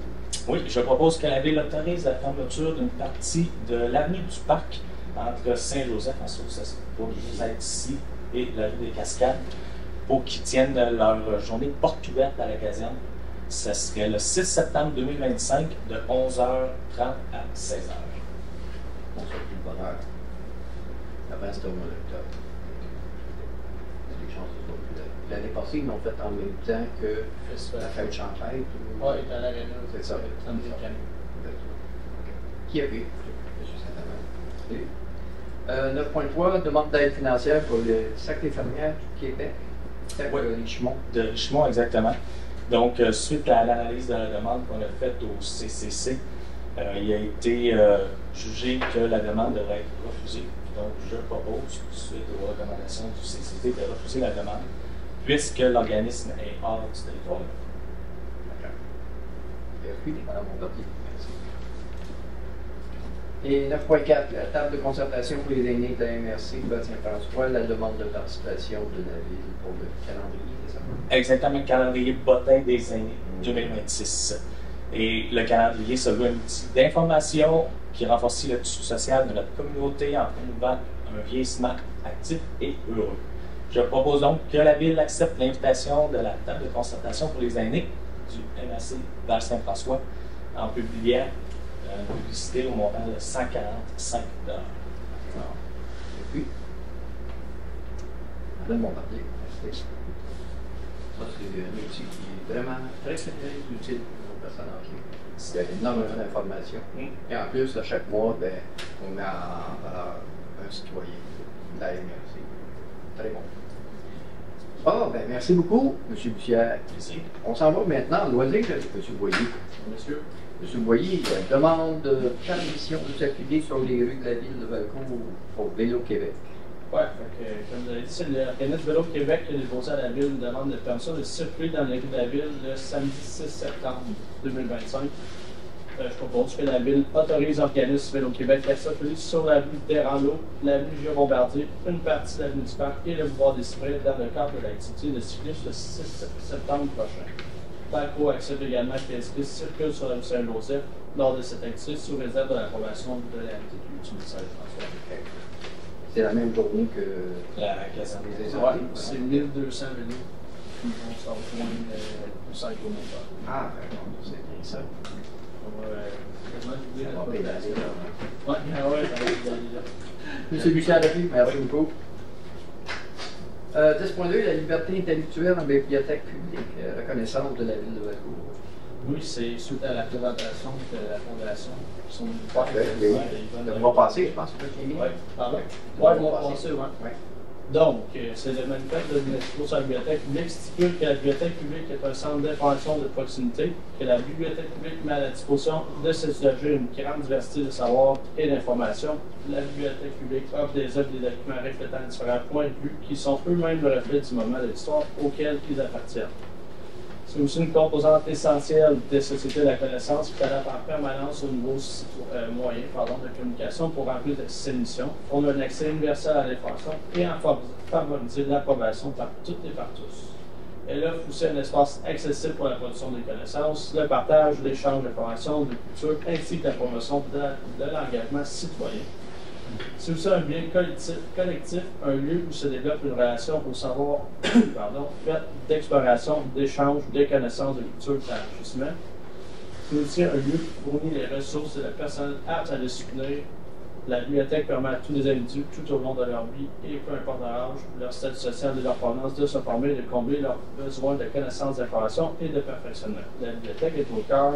Oui, je propose que la Ville autorise la fermeture d'une partie de l'avenue du Parc entre Saint-Joseph, en source pour être ici, et la rue des Cascades, pour qu'ils tiennent leur journée de porte ouverte à la caserne. Ce serait le 6 septembre 2025 de 11h30 à 16h. On sera plus de bonne heure. Avant, c'était au mois d'octobre. Les chances sont plus là. L'année passée, ils l'ont fait en même temps que la fête champêtre. Oui, dans l'aréna. C'est ça. Qui a vu? M. Saint-Amand. 9.3, demande d'aide financière pour le Sac des fermières du Québec. Oui. Richemont. De Richemont, exactement. Donc, suite à l'analyse de la demande qu'on a faite au CCC, il a été jugé que la demande devrait être refusée. Donc, je propose, suite aux recommandations du CCC, de refuser la demande, puisque l'organisme est hors du territoire. D'accord. Merci, Mme Bombardier. Merci. Et 9.4, la table de concertation pour les aînés de la MRC de Saint-François, la demande de participation de la ville pour le calendrier, c'est ça? Exactement, le calendrier bottin des aînés 2026. Et le calendrier se veut un outil d'information qui renforce le tissu social de notre communauté en promouvant un vieillissement actif et heureux. Je propose donc que la Ville accepte l'invitation de la table de concertation pour les aînés du MRC Val-Saint-François en publiant une publicité au montant de 145 $. Et puis, Mme Bombardier, merci. Ça, c'est un outil qui est vraiment très utile pour nos personnes âgées. Il y a énormément d'informations. Et en plus, à chaque mois, ben, on met en valeur un citoyen de la MRC. Très bon. Bon, ben, merci beaucoup, M. Bussière. Merci. On s'en va maintenant en loisir avec M. Boyer. Monsieur. M. Boyer demande de permission de circuler sur les rues de la ville de Valcourt au Vélo Québec. Oui, comme vous avez dit, c'est l'organisme Vélo Québec qui a déposé à la ville une demande de permission de circuler dans les rues de la ville le samedi 6 septembre 2025. Je propose que la ville autorise l'organisme Vélo Québec à circuler sur l'avenue Desranleau, l'avenue Jérôme-Berthier, une partie de l'avenue du Parc et le boulevard des Cyprès dans le cadre de l'activité de cyclisme le 6 septembre prochain. Valcourt accepte également que les cyclistes circulent sur la rue Saint-Joseph lors de cette activité sous réserve de l'approbation de la MTQ du Saint-François. C'est la même journée que La caserne les Oui, incendis. c'est 1200 vélos qui vont s'en rejoindre au 5 km. Ah, d'accord, c'est bien ça. On va quasiment doubler On la va pédaler, population. là, hein. Oui, ça va pédaler là. M. Bussière, merci beaucoup. 10.2, la liberté intellectuelle en bibliothèque publique, reconnaissance de la ville de Valcourt. Oui, c'est suite à la présentation de la Fondation. Ils sont Ça va passer, je pense, que Oui, pardon. Oui, Oui, ils vont passer, oui. Ouais. Donc, c'est le manifeste de l'UNESCO sur la bibliothèque publique stipule que la bibliothèque publique est un centre d'information de proximité, que la bibliothèque publique met à la disposition de ses usagers une grande diversité de savoir et d'informations. La bibliothèque publique offre des œuvres et des documents reflétant différents points de vue qui sont eux-mêmes le reflet du moment de l'histoire auquel ils appartiennent. C'est aussi une composante essentielle des sociétés de la connaissance qui s'adapte en permanence au nouveau moyen de communication pour remplir ces missions, pour un accès universel à l'information et en favoriser l'approbation par toutes et par tous. Elle offre aussi un espace accessible pour la production des connaissances, le partage, l'échange d'informations, de culture, ainsi que la promotion de l'engagement citoyen. C'est aussi un bien collectif, un lieu où se développe une relation au savoir faite d'exploration, d'échange, de connaissances, de culture et d'enrichissement. C'est aussi un lieu qui fournit les ressources et le personnel apte à les soutenir. La bibliothèque permet à tous les individus tout au long de leur vie, et peu importe leur âge, leur statut social et leur provenance, de se former et de combler leurs besoins de connaissances, d'information et de perfectionnement. La bibliothèque est au cœur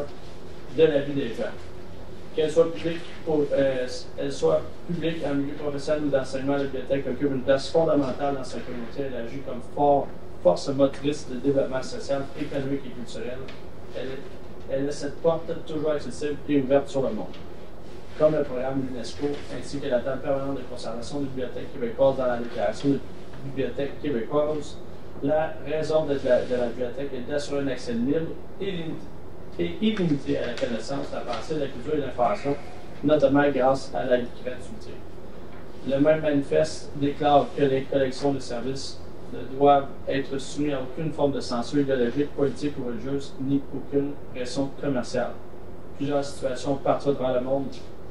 de la vie des gens. Qu'elle soit publique en milieu professionnel ou d'enseignement, la bibliothèque occupe une place fondamentale dans sa communauté. Elle agit comme force motrice de développement social, économique et culturel. Elle est cette porte toujours accessible et ouverte sur le monde. Comme le programme UNESCO, ainsi que la table permanente de conservation des bibliothèques québécoises dans la déclaration des bibliothèques québécoises, la raison de la bibliothèque est d'assurer un accès libre et illimité à la connaissance, la pensée, la culture et l'information, notamment grâce à la gratuité. Le même manifeste déclare que les collections de services ne doivent être soumises à aucune forme de censure idéologique, politique ou religieuse, ni aucune pression commerciale. Plusieurs situations partout à travers le monde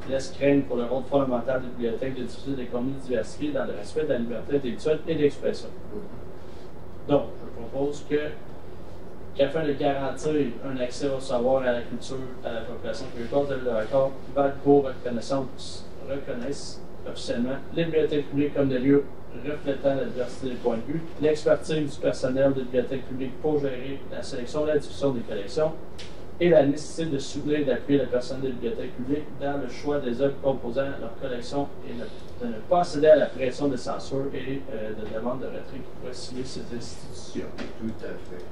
laissent craindre pour le rôle fondamental des bibliothèques de diffuser des contenus diversifiés dans le respect de la liberté intellectuelle et d'expression. Donc, je propose qu'afin de garantir un accès au savoir et à la culture à la population québécoise, le record Valcourt reconnaisse officiellement les bibliothèques publiques comme des lieux reflétant la diversité des points de vue, l'expertise du personnel des bibliothèques publiques pour gérer la sélection et la diffusion des collections, et la nécessité de soutenir et d'appuyer le personnel des bibliothèques publiques dans le choix des œuvres composant leur collection et de ne pas céder à la pression de censure et de demande de retrait qui pourrait cibler ces institutions. Tout à fait.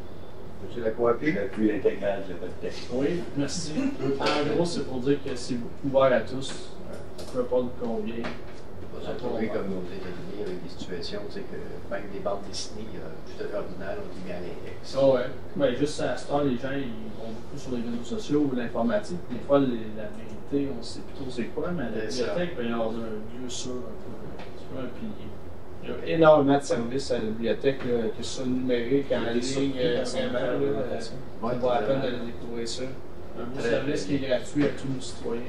Monsieur Lacroix, puis? L'appui intégral de votre texte. Oui, merci. En gros, c'est pour dire que c'est ouvert à tous, peu importe combien. On va se retrouver comme aux États-Unis avec des situations, tu sais, que même des bandes dessinées tout à fait ordinaires ont été mis à l'index. Ah ouais. Ben, juste à ce temps, les gens ils vont beaucoup sur les réseaux sociaux ou l'informatique. Des fois, la vérité, on sait plutôt c'est quoi, mais la bibliothèque, il y avoir un lieu sûr, un pilier. Il y a énormément de services à la bibliothèque, là, que ce soit numérique, en ligne, vraiment. Ça vaut la peine de découvrir ça. Un beau service qui est gratuit à tous nos citoyens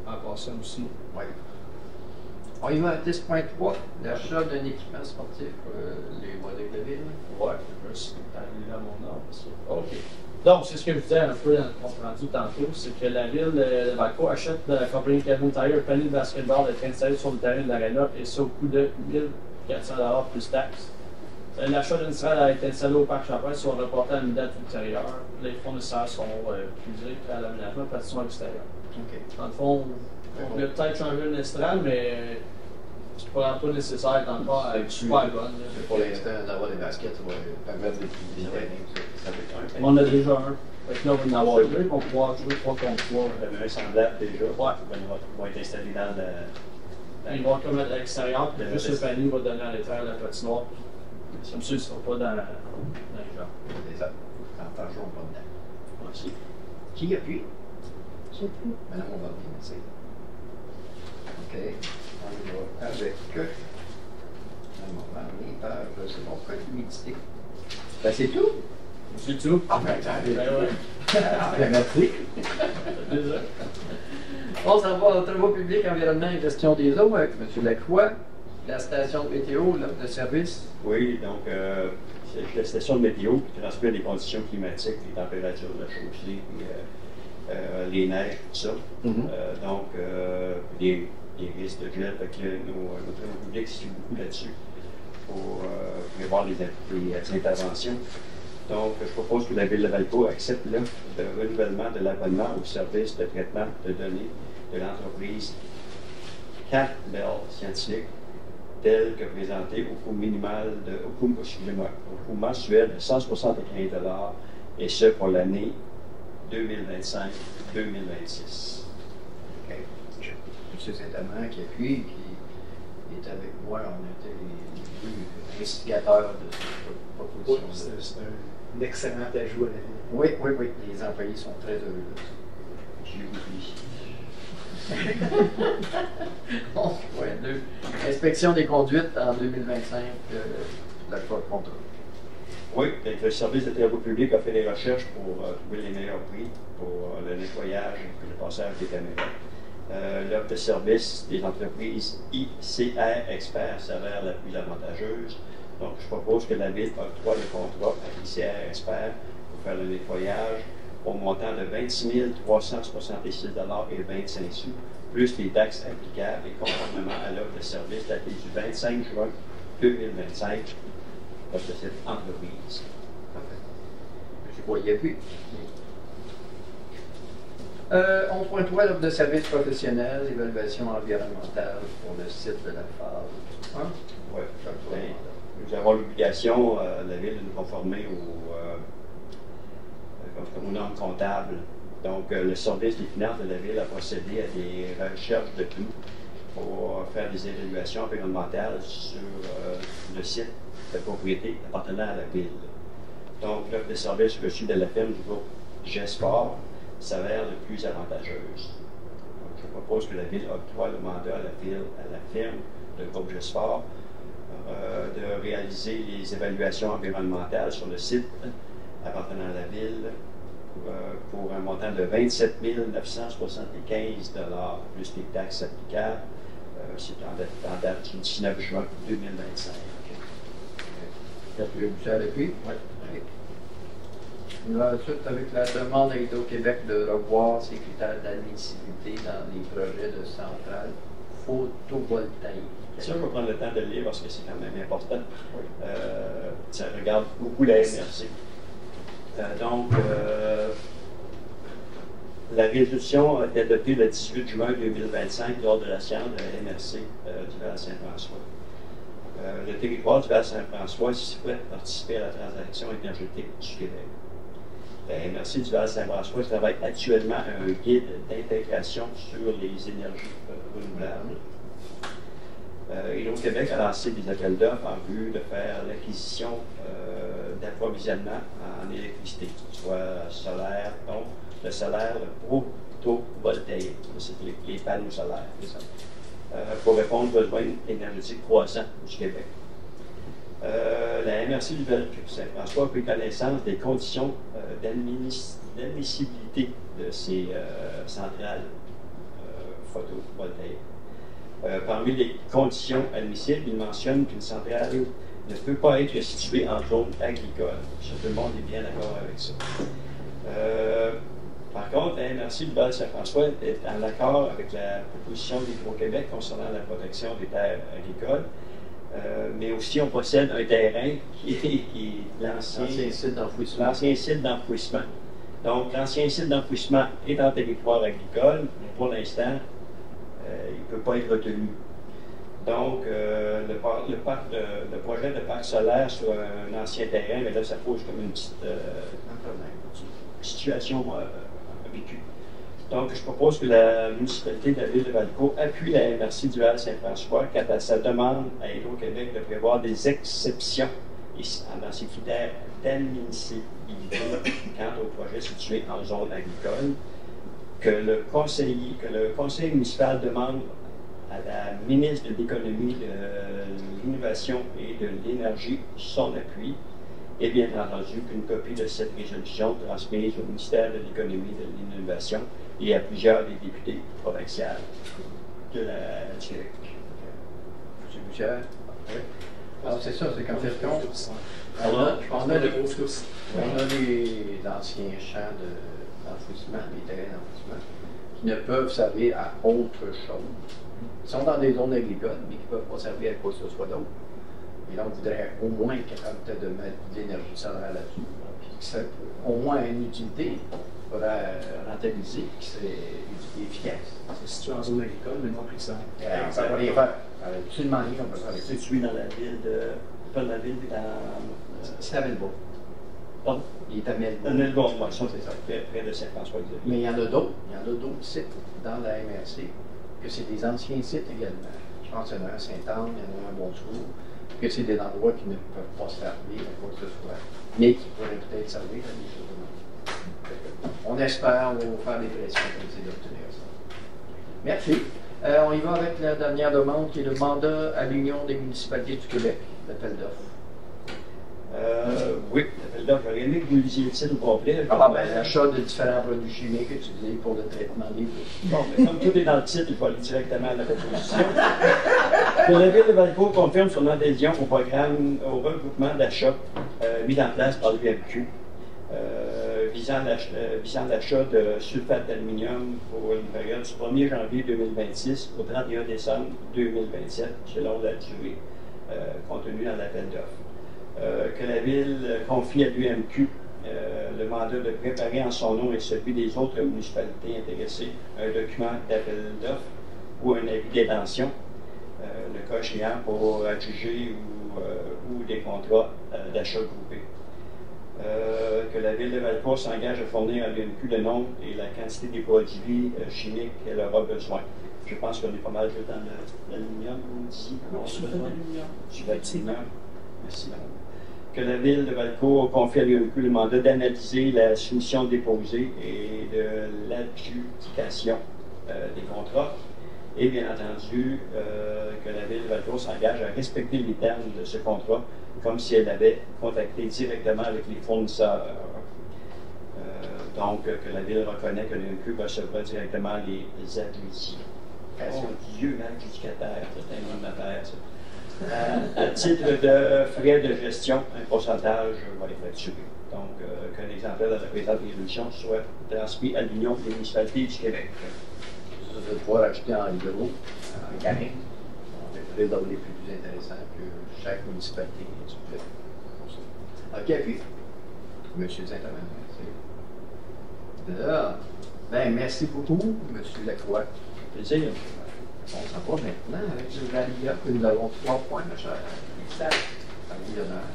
en passant aussi. Oui. On y va à 10.3, l'achat d'un équipement sportif pour les modèles de ville. Ouais, je suis arrivé à mon âge. OK. Donc, c'est ce que je disais un peu dans le compte rendu tantôt, c'est que la ville de Valco achète de la compagnie Calvin Tire un panier de basketball d'être installé sur le terrain de l'Arena et ça au coût de 1 400 $ plus taxes. L'achat d'une salle a été installé au Parc Champagne soit reporté à une date ultérieure. Les fonds nécessaires sont puisés à l'aménagement de partition extérieure. OK. Dans le fond, on pourrait peut-être changer une estrade, mais c'est pas nécessaire encore à être super bonne. Pour l'instant, d'avoir des baskets, ça va permettre d'utiliser des terrains. On en a déjà un. Fait que là, on va en avoir deux, puis on va pouvoir jouer 3 contre 3. Il y avait un semblable déjà. Ouais. Ils vont être installés dans le. Ils vont comme à l'extérieur, puis juste le panier va donner à l'intérieur de la patinoire. Comme ça, ils ne seront pas dans les gens. C'est ça. En temps jour, pas dedans. Merci. Qui appuie? J'ai plus. Madame Bombardier, merci. OK. On va avec Madame Bombardier, c'est mon code d'humidité. Ben, c'est tout? C'est tout. Ah, ben, Ben ouais. ben, merci. Désolé. On s'en va aux travaux publics, environnement et gestion des eaux avec M. Lacroix, la station de météo, l'offre de service. Oui, donc c'est la station de météo qui transmet les conditions climatiques, les températures de la chaussée, puis, les neiges, tout ça. Donc, les risques de gel, fait que nos travaux publics se suivent beaucoup là-dessus pour prévoir les interventions. Donc, je propose que la Ville de Valco accepte le renouvellement de l'abonnement au service de traitement de données de l'entreprise CatBell Scientifique, tel que présenté au coût mensuel de 175 $ et ce pour l'année 2025-2026. OK. M. Saint-Amand qui appuie, qui est avec moi, on était les deux instigateurs de cette proposition. C'est un excellent ajout à la ville. Oui, oui, oui. Les employés sont très heureux de ça. J'ai oublié. 11.2. Inspection des conduites en 2025 de la Côte Contrôle. Oui, donc le service de travaux publics a fait des recherches pour trouver les meilleurs prix pour le nettoyage et le passage des caméras. L'offre de service des entreprises ICR Expert s'avère la plus avantageuse. Donc, je propose que la Ville octroie le contrat à ICR Expert pour faire le nettoyage au montant de 26 366 $ et 25 sous, plus les taxes applicables et conformément à l'offre de service datée du 25 juin 2025 de cette entreprise. Parfait. M. Boyer, puis. 11.3, l'offre de service professionnel, évaluation environnementale pour le site de la phase 1. Oui, nous avons l'obligation, la Ville, de nous conformer aux normes comptables. Donc, le service des finances de la Ville a procédé à des recherches de coûts pour faire des évaluations environnementales sur le site de propriété appartenant à la Ville. Donc, l'offre de service reçue de la firme du groupe GESPOR s'avère le plus avantageuse. Donc, je propose que la Ville octroie le mandat à la firme de groupe GESPOR de réaliser les évaluations environnementales sur le site appartenant à la Ville pour un montant de 27 975 $ plus les taxes applicables. C'est en date du 19 juin 2025. Vous savez depuis? Oui. On va ensuite avec la demande à Hydro-Québec de revoir ses critères d'admissibilité dans les projets de centrales photovoltaïques. Ça, il faut prendre le temps de le lire parce que c'est quand même important. Ça regarde beaucoup la MRC. Donc, La résolution a été adoptée le 18 juin 2025 lors de la séance de la MRC du Val-Saint-François. Le territoire du Val-Saint-François souhaite participer à la transaction énergétique du Québec. La MRC du Val-Saint-François travaille actuellement à un guide d'intégration sur les énergies renouvelables. Hydro-Québec a lancé des appels d'offres en vue de faire l'acquisition d'approvisionnement en électricité, soit solaire, donc le solaire, le photovoltaïque, c'est les panneaux solaires, pour répondre aux besoins énergétiques croissants du Québec. La MRC du Val-Saint-François a pris connaissance des conditions d'admissibilité de ces centrales photovoltaïques. Parmi les conditions admissibles, il mentionne qu'une centrale ne peut pas être située en zone agricole. Tout le monde est bien d'accord avec ça. Par contre, la MRC du Val-Saint-François est en accord avec la proposition d'Hydro-Québec concernant la protection des terres agricoles, mais aussi on possède un terrain qui est l'ancien site d'enfouissement. Donc, l'ancien site d'enfouissement est en territoire agricole, mais pour l'instant, il ne peut pas être retenu. Donc, le projet de parc solaire sur un ancien terrain, mais là, ça pose comme une petite situation vécue. Donc, je propose que la municipalité de la ville de Valcourt appuie la MRC du Val-Saint-François quant à sa demande à Hydro-Québec de prévoir des exceptions dans ses critères d'admissibilité quant au projet situé en zone agricole, que le conseil municipal demande à la ministre de l'Économie, de l'Innovation et de l'Énergie son appui, et bien entendu qu'une copie de cette résolution transmise au ministère de l'Économie et de l'Innovation et à plusieurs des députés provinciaux de la Québec. M. Bouchard? Oui. Alors, c'est ça, c'est quand c'est con. On a les anciens champs d'enfouissement, les terrains d'enfouissement, qui ne peuvent servir à autre chose. Ils sont dans des zones agricoles, mais qui ne peuvent pas servir à quoi que ce soit d'autre. Et là, on voudrait au moins être capable peut-être de mettre de l'énergie solaire là-dessus, puis que ça au moins une utilité pour rentabiliser, qui serait efficace. C'est situé en zone agricole, mais non plus que ça. Ça va rien faire. Absolument rien, on peut faire. C'est situé dans la ville de. Pas dans la ville, mais dans. C'est à Melbourne. Pardon? Il est à Melbourne. À Melbourne, oui, ça, c'est ça, près de Saint-François-Xavier. Mais il y en a d'autres. Il y en a d'autres sites dans la MRC, que c'est des anciens sites également. Je pense qu'il y en a un à Saint-Anne, il y en a un à Montour, que c'est des endroits qui ne peuvent pas servir à quoi que ce soit, mais qui pourraient peut-être servir à des choses. On espère, on va faire des pressions pour essayer d'obtenir ça. Merci. On y va avec la dernière demande qui est le mandat à l'Union des municipalités du Québec, l'appel d'offres. Oui, l'appel d'offres. J'aurais aimé que vous lisiez le titre au complet. L'achat de différents produits chimiques utilisés pour le traitement des eaux. Bon, mais comme tout est dans le titre, il faut aller directement à la proposition. Que la ville de Valcourt confirme son adhésion au programme, au regroupement d'achat mis en place par l'UMQ, visant l'achat de sulfate d'aluminium pour une période du 1er janvier 2026 au 31 décembre 2027, selon la durée contenue dans l'appel d'offres. Que la ville confie à l'UMQ le mandat de préparer en son nom et celui des autres municipalités intéressées un document d'appel d'offres ou un avis d'intention, le cas échéant pour adjuger ou des contrats d'achat groupés. Que la ville de Valcourt s'engage à fournir à l'UMQ le nombre et la quantité des produits chimiques qu'elle aura besoin. Je pense qu'on est pas mal juste dans l'aluminium, ici. L'aluminium. Merci, madame. Que la ville de Valcourt confie à l'UMQ le mandat d'analyser la soumission déposée et de l'adjudication des contrats. Et bien entendu, que la ville de Valcourt s'engage à respecter les termes de ce contrat comme si elle avait contacté directement avec les fournisseurs. Donc, que la ville reconnaît que l'UMQ recevra directement les adjudications. Oh Dieu, l'adjudicateur, c'est un nom de la terre, ça. À titre de frais de gestion, un pourcentage va être facturé. Donc, qu'un exemplaire de la présente résolution soit transmis à l'Union des municipalités du Québec. Vous allez pouvoir acheter en gros, en carré. On va les plus intéressants que chaque municipalité du Québec. OK, puis, M. Saint-Amand, merci. Là, Bien, merci beaucoup, M. Lacroix. Plaisir. On s'en va maintenant avec le Valia, que nous avons 3 points, ma chère. Exact. À vous l'honneur.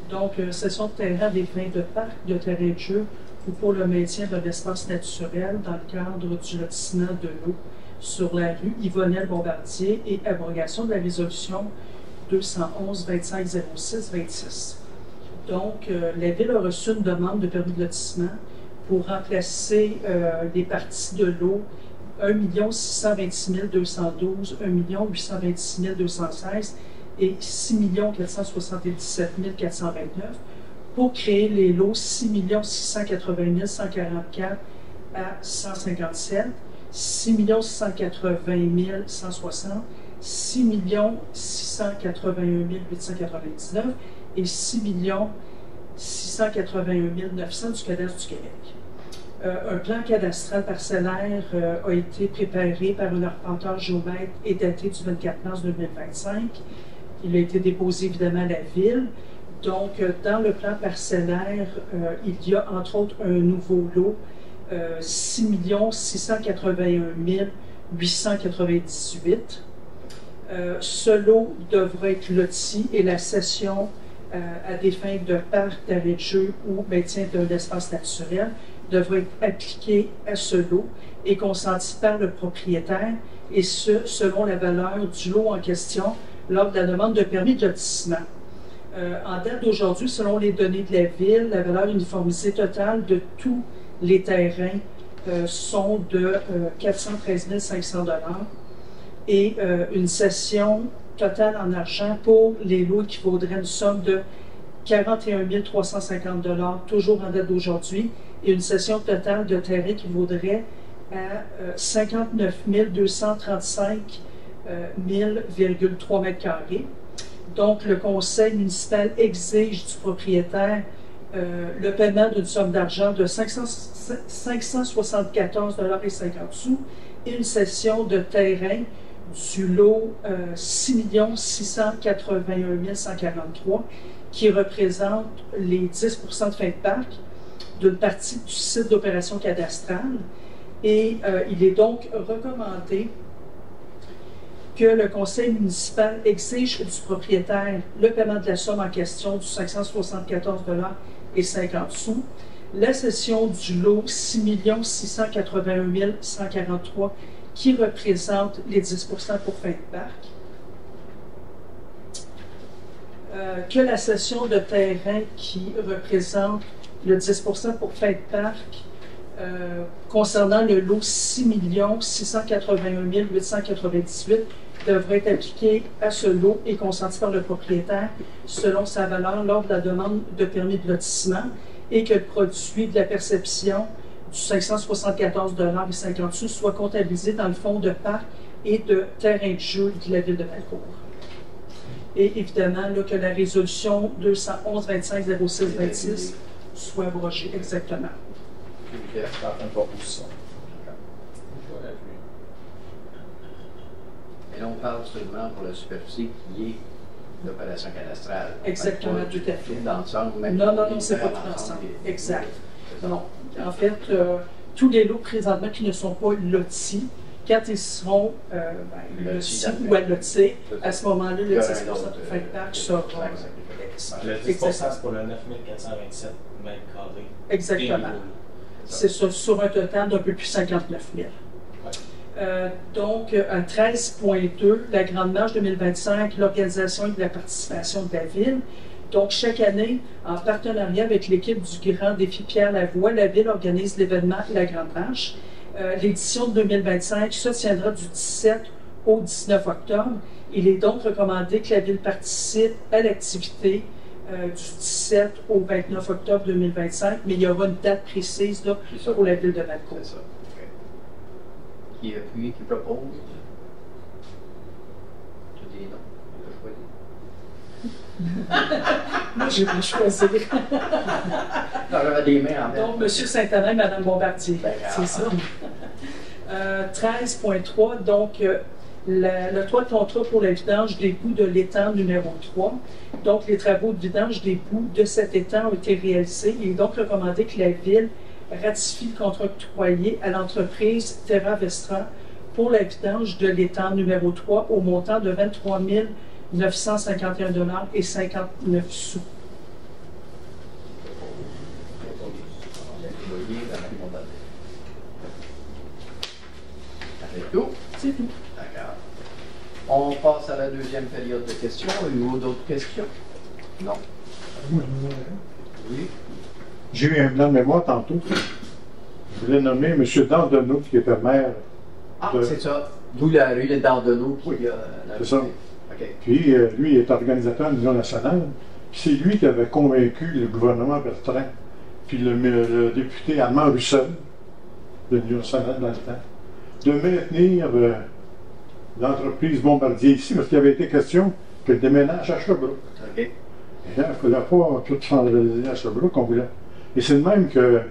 Donc, cession de terrain des fins de parc, de terrain de jeu ou pour le maintien de l'espace naturel dans le cadre du lotissement de l'eau sur la rue Yvonnel-Bombardier et abrogation de la résolution 211-25-06-26. Donc, la Ville a reçu une demande de permis de lotissement pour remplacer les parties de l'eau 1 626 212, 1 826 216 et 6 477 429 pour créer les lots 6 680 144 à 157, 6 680 160, 6 681 899 et 6 681 900 du cadastre du Québec. Un plan cadastral parcellaire a été préparé par un arpenteur géomètre et daté du 24 mars 2025. Il a été déposé évidemment à la Ville. Donc, dans le plan parcellaire, il y a entre autres un nouveau lot, 6 681 898. Ce lot devrait être loti et la cession à des fins de parc, d'arrêt de jeu ou maintien d'un espace naturel devrait être appliquée à ce lot et consenti par le propriétaire, et ce, selon la valeur du lot en question lors de la demande de permis de lotissement. En date d'aujourd'hui, selon les données de la Ville, la valeur uniformisée totale de tous les terrains sont de 413 500 $ et une cession totale en argent pour les lots équivaudrait à une somme de 41 350 $, toujours en date d'aujourd'hui, et une cession totale de terrain qui vaudrait à 59 235 000,3 m². Donc, le conseil municipal exige du propriétaire le paiement d'une somme d'argent de 574,50 $ et une cession de terrain du lot 6 681 143 qui représente les 10 de fin de parc d'une partie du site d'opération cadastrale. Et il est donc recommandé que le conseil municipal exige du propriétaire le paiement de la somme en question du 574,50 $, la cession du lot 6 681 143 qui représente les 10 pour fin de parc, que la cession de terrain qui représente le 10 pour fin de parc concernant le lot 6 681 898 devrait être appliqué à ce lot et consenti par le propriétaire selon sa valeur lors de la demande de permis de lotissement, et que le produit de la perception du 574,50 $ soit comptabilisé dans le fonds de parc et de terrain de jeu de la Ville de Valcourt. Et évidemment, là, que la résolution 211-25-06-26 soit abrogée. Exactement. Et là, on parle seulement pour la superficie qui est l'opération cadastrale. Exactement, tout à fait. D'ensemble, même non, c'est pas tout ensemble. Exact. Non. En fait, tous les lots présentement qui ne sont pas lotis, quand ils seront lotis ou allotés, à ce moment-là, le 10% de fin de parc sera. Le 10% c'est pour le 9 427 m². Exactement. C'est ça, sur un total d'un peu plus de 59 000. Donc, à 13.2, la Grande Marche 2025, l'organisation et la participation de la Ville. Donc, chaque année, en partenariat avec l'équipe du Grand Défi Pierre Lavoie, la Ville organise l'événement La Grande Marche. L'édition de 2025 se tiendra du 17 au 19 octobre. Il est donc recommandé que la Ville participe à l'activité du 17 au 29 octobre 2025, mais il y aura une date précise là, pour la Ville de Valcourt. C'est ça. Qui appuie, qui propose. Tu dis non, tu as choisi. Moi, je vais choisir. Non, j'avais des mains en même. Donc, M. Saint-Alain, Mme Bombardier. C'est ça. 13.3, donc, le toit de contrat pour le vidange d'égout de l'étang numéro 3. Donc, les travaux de vidange d'égout de cet étang ont été réalisés. Il est donc recommandé que la Ville ratifie le contrat octroyé à l'entreprise Terra Vestra pour la vidange de l'étang numéro 3 au montant de 23 951,59 $. C'est tout? C'est tout. D'accord. On passe à la deuxième période de questions. Avez-vous d'autres questions? Non. Oui. J'ai eu un blanc de mémoire tantôt. Je voulais nommer M. Dandonneau, qui était maire. Ah, c'est ça. D'où la rue des Dandonneau qui a C'est ça. OK. Puis, lui, il est organisateur de l'Union nationale. Puis c'est lui qui avait convaincu le gouvernement Bertrand, puis le député Armand Russell, de l'Union nationale dans le temps, de maintenir l'entreprise Bombardier ici, parce qu'il avait été question qu'elle déménage à Sherbrooke. OK. Et là, il ne fallait pas tout centraliser à Sherbrooke, on voulait. Et c'est de même que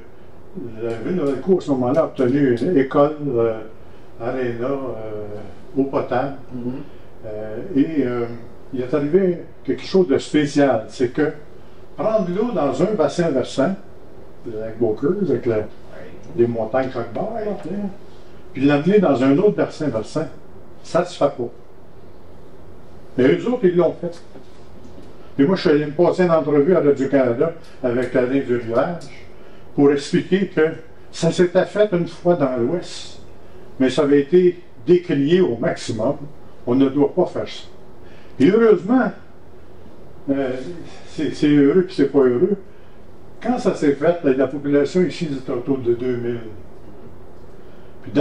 la ville de Valcourt, à ce moment-là, a obtenu une école, aréna, eau potable. Il est arrivé quelque chose de spécial. C'est que prendre l'eau dans un bassin versant, le lac Beauceuse, avec les montagnes chaque bord, puis l'amener dans un autre bassin versant, ça ne se fait pas. Mais eux autres, ils l'ont fait. Puis moi, je suis allé me passer une entrevue à Radio-Canada avec Alain du Rivage pour expliquer que ça s'était fait une fois dans l'Ouest, mais ça avait été décrié au maximum. On ne doit pas faire ça. Et heureusement, c'est heureux puis c'est pas heureux. Quand ça s'est fait, la population ici était autour de 2000. Puis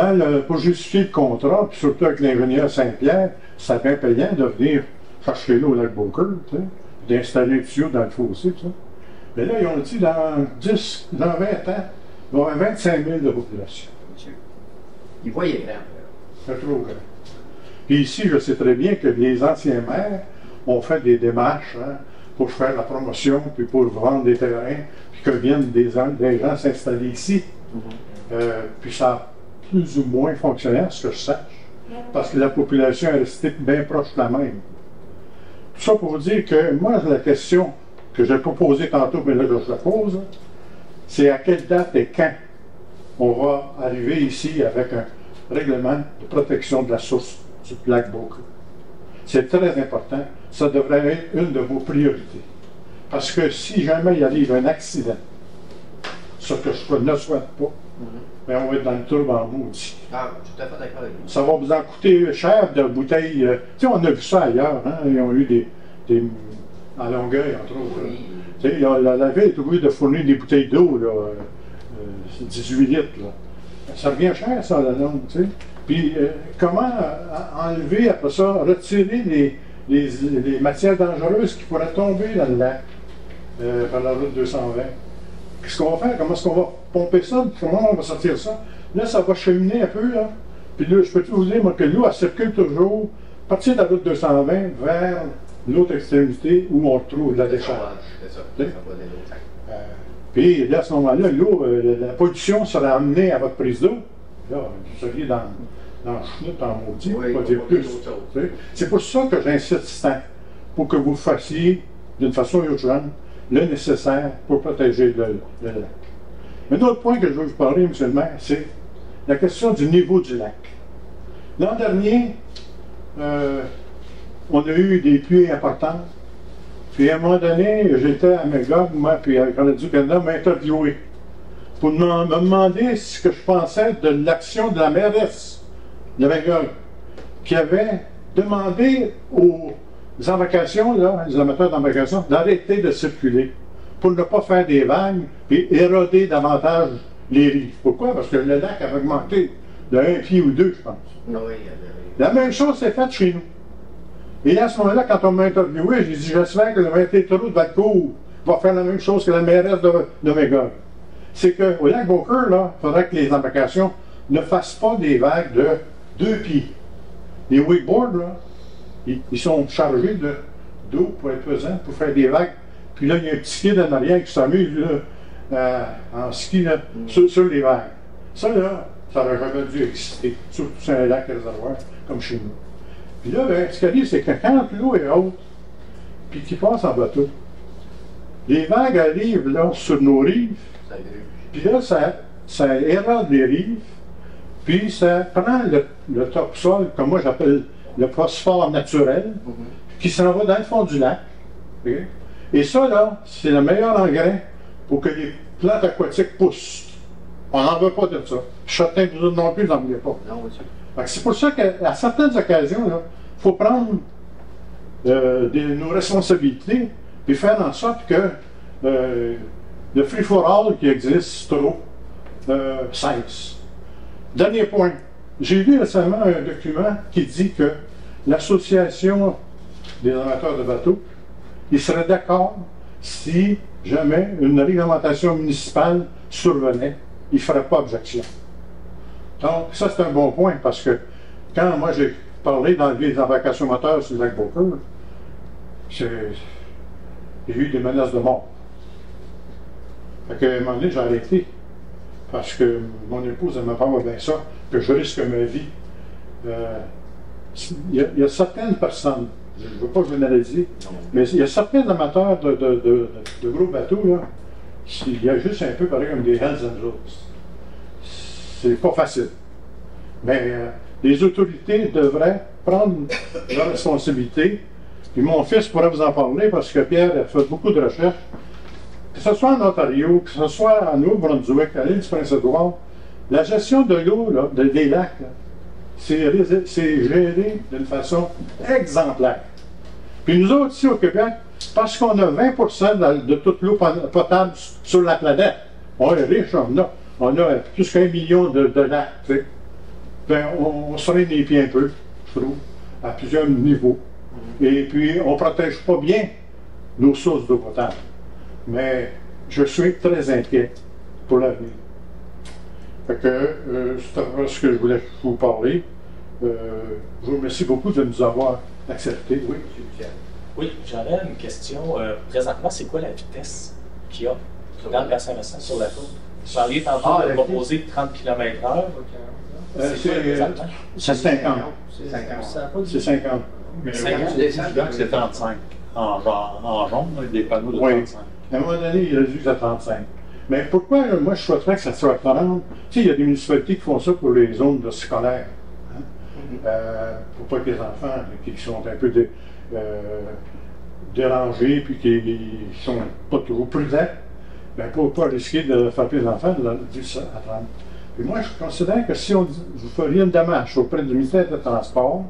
pour justifier le contrat, puis surtout avec l'ingénieur Saint-Pierre, ça bien payant de venir chercher l'eau au lac Beauceuse, d'installer le tuyau dans le fossé, tout ça. Mais là, ils ont dit dans 20 ans, il va y avoir 25 000 de population. Ils voyaient grand. C'est trop grand. Puis ici, je sais très bien que les anciens maires ont fait des démarches pour faire la promotion, puis pour vendre des terrains, puis que viennent des gens s'installer ici. Puis ça a plus ou moins fonctionné, à ce que je sache, parce que la population est restée bien proche de la même. Tout ça pour vous dire que moi, la question que j'ai proposée tantôt, mais là je la pose, c'est à quelle date et quand on va arriver ici avec un règlement de protection de la source du lac Beauceuse. C'est très important. Ça devrait être une de vos priorités. Parce que si jamais il arrive un accident, ce que je ne souhaite pas, bien, on va être dans le trouble en maudit. Ah, je suis tout à fait d'accord avec vous. Ça va vous en coûter cher de bouteilles. Tu sais, on a vu ça ailleurs. Ils ont eu des à Longueuil, entre autres. Oui. Tu sais, la ville est obligée de fournir des bouteilles d'eau, 18 litres. Là. Ça revient cher, ça, la longue. Tu sais. Puis, comment enlever, après ça, retirer les matières dangereuses qui pourraient tomber dans le lac par la route 220? Qu'est-ce qu'on va faire? Comment est-ce qu'on va pomper ça? Comment on va sortir ça? Là, ça va cheminer un peu, là. Puis là, je peux tout vous dire, moi, que l'eau, elle circule toujours, à partir de la route 220, vers l'autre extrémité où on retrouve la décharge. C'est ça. Oui. Ça va dans l'autre. Puis, là, à ce moment-là, l'eau, la pollution sera amenée à votre prise d'eau. Là, vous seriez dans le chenoute en maudit, Oui, pas dire pas plus. dire autre chose. C'est pour ça que j'insiste tant, pour que vous fassiez, d'une façon urgente, le nécessaire pour protéger le lac. Un autre point que je veux vous parler, M. le maire, c'est la question du niveau du lac. L'an dernier, on a eu des pluies importantes. Puis à un moment donné, j'étais à Magog, moi, puis avec Radio-Canada m'a interviewé pour me demander ce que je pensais de l'action de la mairesse de Magog, qui avait demandé aux embarcations, là, les amateurs d'embarcations, d'arrêter de circuler pour ne pas faire des vagues et éroder davantage les rives. Pourquoi? Parce que le lac avait augmenté de 1 pied ou 2, je pense. Oui, La même chose s'est faite chez nous. Et à ce moment-là, quand on m'a interviewé, j'ai dit, j'espère que le 23 de Valcourt va faire la même chose que la mairesse de Magog. C'est qu'au lac Beauceuse, là, il faudrait que les embarcations ne fassent pas des vagues de 2 pieds. Les wakeboards, là, ils sont chargés d'eau pour être pesants, pour faire des vagues. Puis là, il y a un petit kid en arrière qui s'amuse en ski là, sur les vagues. Ça, là, ça n'aurait jamais dû exister, surtout sur un lac réservoir comme chez nous. Puis là, ben, ce qui arrive, c'est que quand l'eau est haute, puis qu'il passe en bateau, les vagues arrivent là, sur nos rives, puis là, ça érode les rives, puis ça prend le topsol, comme moi j'appelle le phosphore naturel, qui s'en va dans le fond du lac. Okay? Et ça, là, c'est le meilleur engrais pour que les plantes aquatiques poussent. On n'en veut pas de ça. Châtain, vous autres non plus, vous n'en voulez pas. C'est pour ça qu'à certaines occasions, il faut prendre nos responsabilités et faire en sorte que le free-for-all qui existe trop cesse. Dernier point. J'ai lu récemment un document qui dit que l'Association des amateurs de bateaux, ils seraient d'accord si jamais une réglementation municipale survenait, ils ne feraient pas objection. Donc, ça, c'est un bon point, parce que quand moi j'ai parlé d'enlever les embarcations moteurs sur le lac Beaucourt, j'ai eu des menaces de mort. Fait qu'à un moment donné, j'ai arrêté, parce que mon épouse, elle me parle bien ça, que je risque ma vie. Il y a certaines personnes, je ne veux pas généraliser, mais il y a certains amateurs de gros bateaux, là, il y a juste un peu pareil comme des Hells Angels. C'est pas facile. Mais les autorités devraient prendre leurs responsabilités. Puis mon fils pourrait vous en parler parce que Pierre a fait beaucoup de recherches. Que ce soit en Ontario, que ce soit en Nouveau-Brunswick, à l'île du Prince-Édouard, la gestion de l'eau, des lacs, c'est géré d'une façon exemplaire. Puis nous autres, ici au Québec, parce qu'on a 20% de toute l'eau potable sur la planète, on est riche, on a plus qu'1 million de lacs, tu sais. Ben, on se traîne les pieds un peu, je trouve, à plusieurs niveaux. Et puis, on ne protège pas bien nos sources d'eau potable. Mais je suis très inquiet pour l'avenir. Fait que c'est ce que je voulais vous parler. Je vous remercie beaucoup de nous avoir acceptés. Oui, oui, j'aurais une question. Présentement, c'est quoi la vitesse qu'il y a dans le bassin Vincent sur la côte? Vous parliez tantôt de proposer 30 km/h. C'est 50. C'est 50. Mais c'est 35. En jaune, des panneaux de 35. À un moment donné, il a dit à 35. Mais pourquoi moi je souhaiterais que ça soit 30? Tu sais, il y a des municipalités qui font ça pour les zones scolaires. Hein? Pour pas que les enfants qui sont un peu dérangés puis qui sont pas toujours prudents, ben, pour ne pas risquer de frapper les enfants, de dire ça à 30. Puis moi, je considère que si vous feriez une démarche auprès du ministère des Transports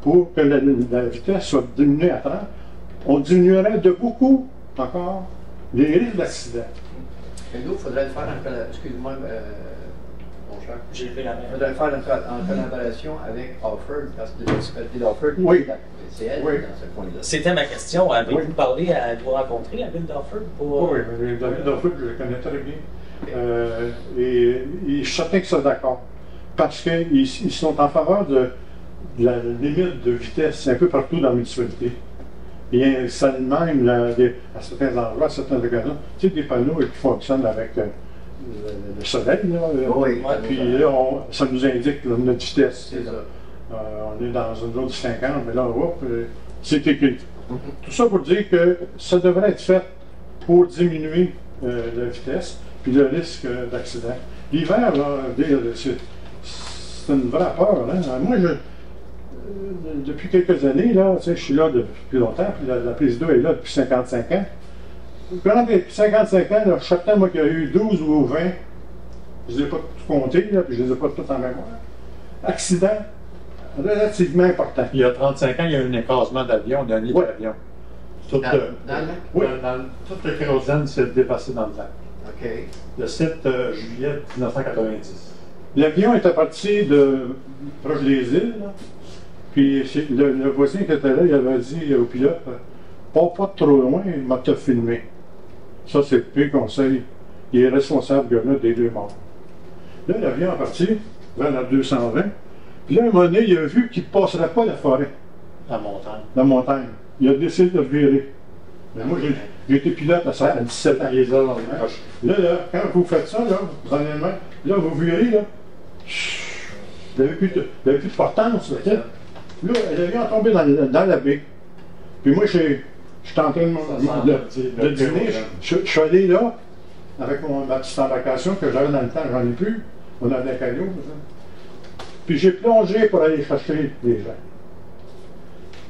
pour que la vitesse soit diminuée à 30, on diminuerait de beaucoup encore les risques d'accident. Mais nous, il faudrait le faire excuse-moi, mon cher. J'ai levé la main. Il faudrait le faire en collaboration avec Alford, parce que la municipalité d'Alford, c'est elle dans ce point-là. C'était ma question. Avez-vous parlé vous rencontrer la ville d'Alford pour. Oui, la ville d'Alford, je la connais très bien. Et je suis certain qu'ils sont d'accord. Parce qu'ils sont en faveur de la limite de vitesse un peu partout dans la municipalité. Et ça même à certains endroits, à certaines occasions, tu sais, des panneaux qui fonctionnent avec le soleil. Là, puis là, ça nous indique notre vitesse. C'est ça. On est dans une zone de 50, mais là, c'est écrit. Tout ça pour dire que ça devrait être fait pour diminuer la vitesse puis le risque d'accident. L'hiver, c'est une vraie peur. Hein? Moi, depuis quelques années, là, je suis là depuis longtemps, puis la prise d'eau est là depuis 55 ans. Pendant 55 ans, là, chaque temps, moi, qu'il y a eu 12 ou 20, je ne les ai pas tout comptés, là, puis je ne les ai pas toutes en mémoire. Accident relativement important. Il y a 35 ans, il y a eu un écrasement d'avion, d'un nid d'avion. Toute la kérosène s'est dépassée dans le lac. OK. Le 7 juillet 1990. L'avion était parti proche des îles, là. Puis le voisin qui était là, il avait dit au pilote, pas trop loin, il m'a tout filmé. Ça, c'est le pire conseil. Il est responsable des 2 morts. Là, l'avion est parti vers la 220. Puis là, à un moment donné, il a vu qu'il ne passerait pas la forêt. La montagne. Il a décidé de virer. Mais moi, j'ai été pilote à 17 ans. Là, quand vous faites ça, là, vous en avez une main, là, vous virez, là. Vous n'avez plus de portance, là. Là, l'avion est tombé dans la baie. Puis moi, j'étais en train de dîner. Je suis allé là. avec ma petite embarcation que j'avais dans le temps, j'en ai plus. On avait un canot. Puis j'ai plongé pour aller chercher les gens.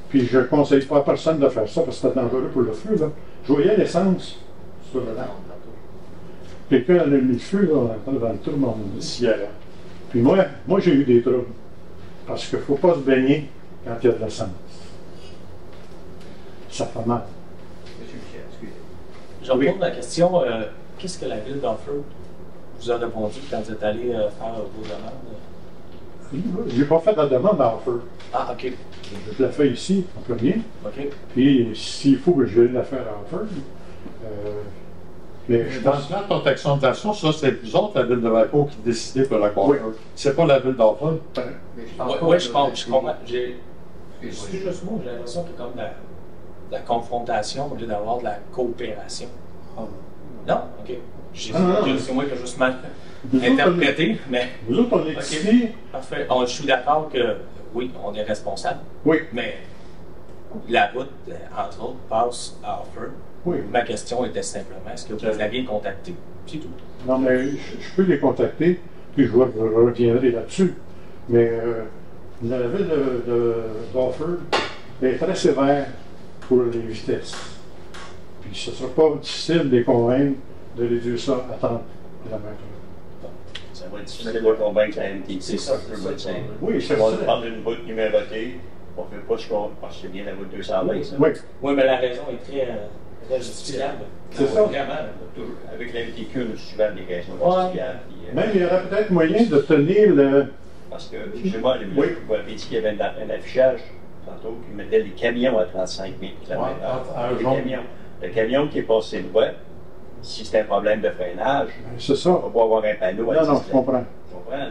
Puis je ne conseille pas à personne de faire ça parce que c'était dangereux pour le feu. Là. Je voyais l'essence sur le lac. Quelqu'un en a mis le feu là, dans tout le monde. Puis moi j'ai eu des troubles. Parce qu'il ne faut pas se baigner quand il y a de l'essence. Ça fait mal. Je reviens à la question, qu'est-ce que la ville d'Offord vous a répondu quand vous êtes allé faire vos demandes? Je n'ai pas fait la demande à Oxford. Ah, OK. Je l'ai fait ici, en premier. OK. Puis, s'il faut que je la faire à Oxford, mais je Dans pense... le plan de protection de la source, ça, c'est vous autres, la ville de Valcourt, qui décidez pour la coiffeur. Oui. C'est pas la ville d'Oxford. Oui, je comprends. Excuse-moi, j'ai l'impression qu'il y a comme de la confrontation au lieu d'avoir de la coopération. Non? OK. C'est moi qui ai juste mal interprété, mais... Vous autres, on est OK. ici... Parfait. Je suis d'accord que, oui, on est responsable. Oui. Mais la route, entre autres, passe à Oxford. Oui. Ma question était simplement, est-ce que vous l'aviez contacté? C'est tout. Non, mais je peux les contacter, puis je reviendrai là-dessus. Mais la ville d'Oxford est très sévère pour les vitesses. Puis ce ne sera pas difficile de les convaincre de réduire ça à 30 km/h. Ça va être difficile de convaincre la MTT. C'est ça. Oui, c'est On va ça. prendre une route numérotée. On ne fait pas ce qu'on parce que c'est bien la route 220. Ça. Oui, Oui, mais la raison est très justifiable. c'est ça. Vraiment, avec la MTQ, on a souvent des raisons justifiables. Puis, Même il y aurait peut-être moyen de tenir le... parce que, excusez-moi, vous avez dit qu'il y avait un affichage tantôt qui mettait les camions à 35 000 km/h. Le camion qui est passé droit, si c'est un problème de freinage, C'est ça. on va pas avoir un panneau à Non, 10 non, je comprends. Tu comprends, là?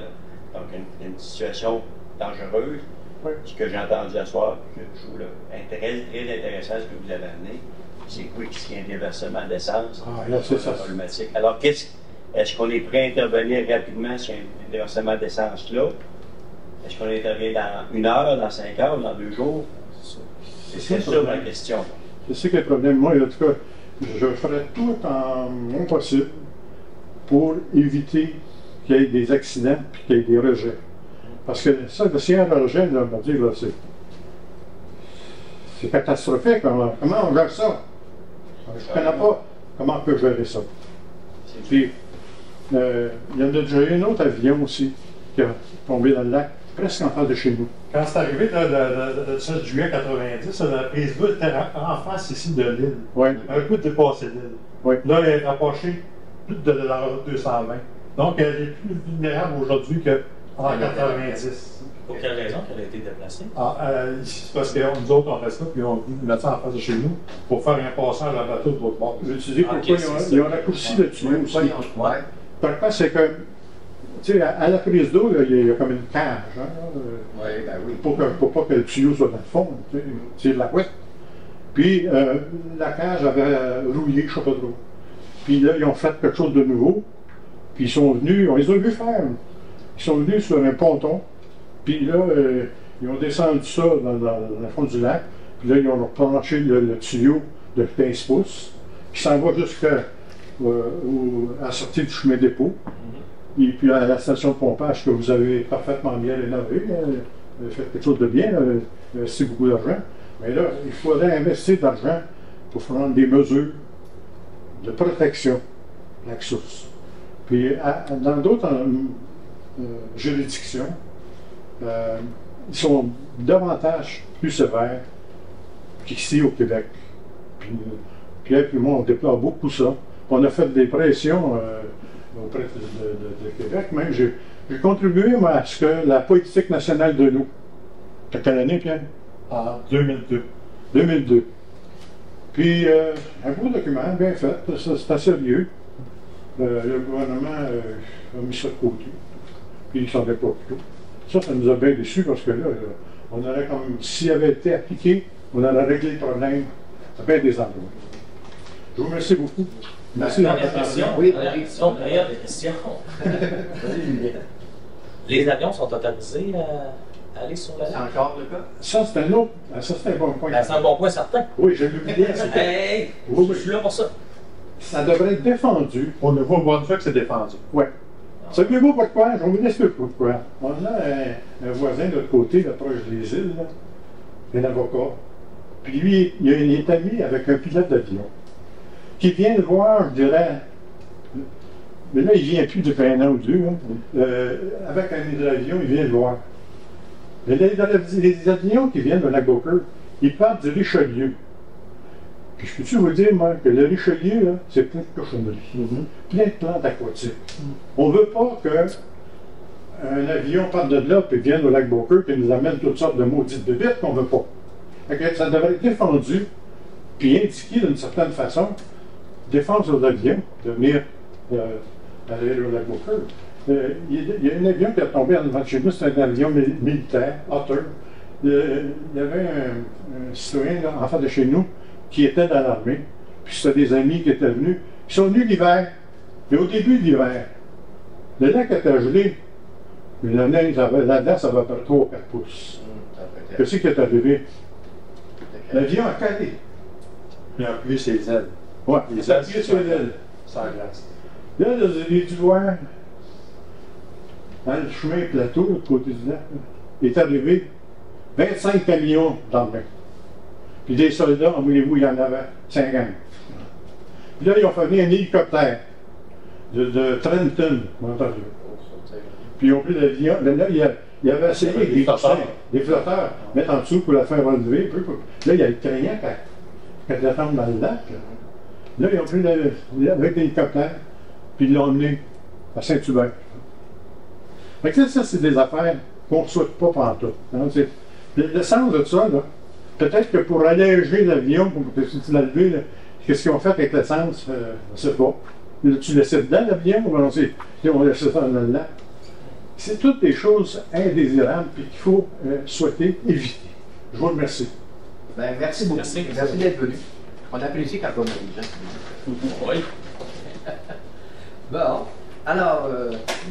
Donc, une situation dangereuse. Oui. Ce que j'ai entendu ce soir, je trouve là, très intéressant ce que vous avez amené, c'est quoi qu'il y a un déversement d'essence? Ah, là, c'est ça. Problématique. Alors, est-ce qu'on est prêt à intervenir rapidement sur un déversement d'essence-là? Est-ce qu'on intervient dans 1 heure, dans 5 heures, dans 2 jours? C'est ça ma question. Je sais que le problème, moi, en tout cas, je ferai tout en mon possible pour éviter qu'il y ait des accidents et qu'il y ait des rejets. Parce que ça, s'il y a un rejet, là, on va dire, là, c'est catastrophique. Comment on gère ça? Je ne connais pas comment on peut gérer ça. Puis, il y en a déjà eu un autre avion aussi qui a tombé dans le lac, presque en face de chez nous. Quand c'est arrivé le 16 juillet 90, la prise d'eau était en face ici de l'île. Oui. Un coup de dépasser l'île. Oui. Là, elle est rapprochée plus de la route 220. Donc, elle est plus vulnérable aujourd'hui qu'en 90. Pour quelle raison qu'elle a été déplacée? C'est parce que nous autres, on reste là, puis on dit mettre ça en face de chez nous pour faire un passage à bateau de l'autre bord. Je vais te dire pourquoi ils ont raccourci le tuyau aussi. Par contre, c'est que, tu sais, à la prise d'eau, il y a comme une cage. Hein, Oui, ben oui. pour pas que le tuyau soit dans le fond. C'est de la couette. Puis, la cage avait rouillé, je ne sais pas trop. Puis là, ils ont fait quelque chose de nouveau. Puis ils sont venus, on les a vus faire. Ils sont venus sur un ponton. Puis là, ils ont descendu ça dans le fond du lac. Puis là, ils ont planché le tuyau de 15 pouces. Qui s'en va jusqu'à la sortie du chemin dépôt. Et puis à la station de pompage que vous avez parfaitement bien rénovée. Vous avez fait quelque chose de bien, investi beaucoup d'argent. Mais là, il faudrait investir de l'argent pour prendre des mesures de protection de la source. Puis dans d'autres juridictions, ils sont davantage plus sévères qu'ici au Québec. Puis, Pierre et moi, on déplore beaucoup ça. On a fait des pressions auprès de Québec. Même j'ai contribué moi, à ce que la politique nationale de l'eau. T'as quelle année, Pierre? En 2002. 2002. Puis, un beau document, bien fait, c'est assez sérieux. Le gouvernement a mis ça de côté. Puis, il s'en est pas plus tôt. Ça nous a bien déçus parce que là, on aurait comme, s'il avait été appliqué, on aurait réglé le problème à bien des endroits. Je vous remercie beaucoup. Merci Dernière question. Oui, Dernière question. Dernière question. Les avions sont autorisés à aller sur la C'est lac? encore le cas? Ça, c'est un autre. Ça, c'est un bon point. C'est un bon point certain. Oui, je l'oubliais. Hey! Oui, Je suis là pour ça. ça devrait être défendu. Au Nouveau-Brunswick, c'est défendu. Oui. Savez-vous pourquoi? Je vais vous expliquer pourquoi. On a un voisin de l'autre côté, là, proche des îles, là, un avocat. Puis lui, il est ami avec un pilote d'avion qui vient le voir, je dirais. Mais là, il vient plus depuis un an ou deux. Hein. Avec un hydravion, il vient le voir. Mais les avions qui viennent de Lac-Beaucourt, ils partent du Richelieu. Puis je peux-tu vous dire, moi, que le Richelieu, là, c'est plein de cochonneries, plein de plantes aquatiques. On ne veut pas qu'un avion parte de là et vienne au Lac-Beaucourt et nous amène toutes sortes de maudites bébites qu'on ne veut pas. Donc, ça devrait être défendu, puis indiqué d'une certaine façon, défense aux avions de venir aller au Lac-Beaucourt. Il y a un avion qui est tombé en devant de chez nous, c'est un avion militaire, Otter. Il y avait un citoyen là, en face de chez nous qui était dans l'armée, puis c'était des amis qui étaient venus. Ils sont venus l'hiver, et au début de l'hiver, le lac était gelé, mais la neige, là-dedans, ça va faire 3 ou 4 pouces. Qu'est-ce qui est arrivé? L'avion a calé. Il a appuyé ses ailes. Oui, les ailes a appuyé sur les ailes. Sans glace. Là, vous avez dû voir, dans le chemin plateau, de l'autre côté du lac, il est arrivé 25 camions d'armée. Puis des soldats, voulez-vous, il y en avait 50. Puis là, ils ont fait venir un hélicoptère de Trenton, Ontario. Puis ils ont pris l'avion. Là, il avait essayé avec des flotteurs, mettre en dessous pour la faire relever. Là, il y a le craignant quand elle tombe dans le lac. Là, ils ont pris avec l'hélicoptère, puis ils l'ont emmené à Saint-Hubert. Fait que ça, c'est des affaires qu'on ne souhaite pas pantoute. Le sens de ça, là, peut-être que pour alléger l'avion, pour que tu l'as levé, qu'est-ce qu'ils ont fait avec l'essence? Je ne sais pas. Tu laissais dedans l'avion ou on laissait ça dans le lac? C'est toutes des choses indésirables et qu'il faut souhaiter éviter. Je vous remercie. Ben, merci beaucoup. Merci d'être venu. On apprécie quand on a des gens. Oui. Bon. Alors,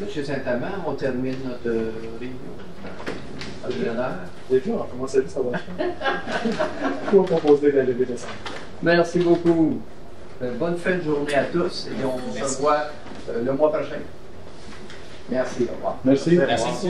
M. Saint-Amand, on termine notre réunion. Déjà, on commence à dire ça va. Pour proposer la levée de sang. Merci beaucoup. Bonne fin de journée à tous et on se voit le mois prochain. Merci. Au revoir. Merci. Merci.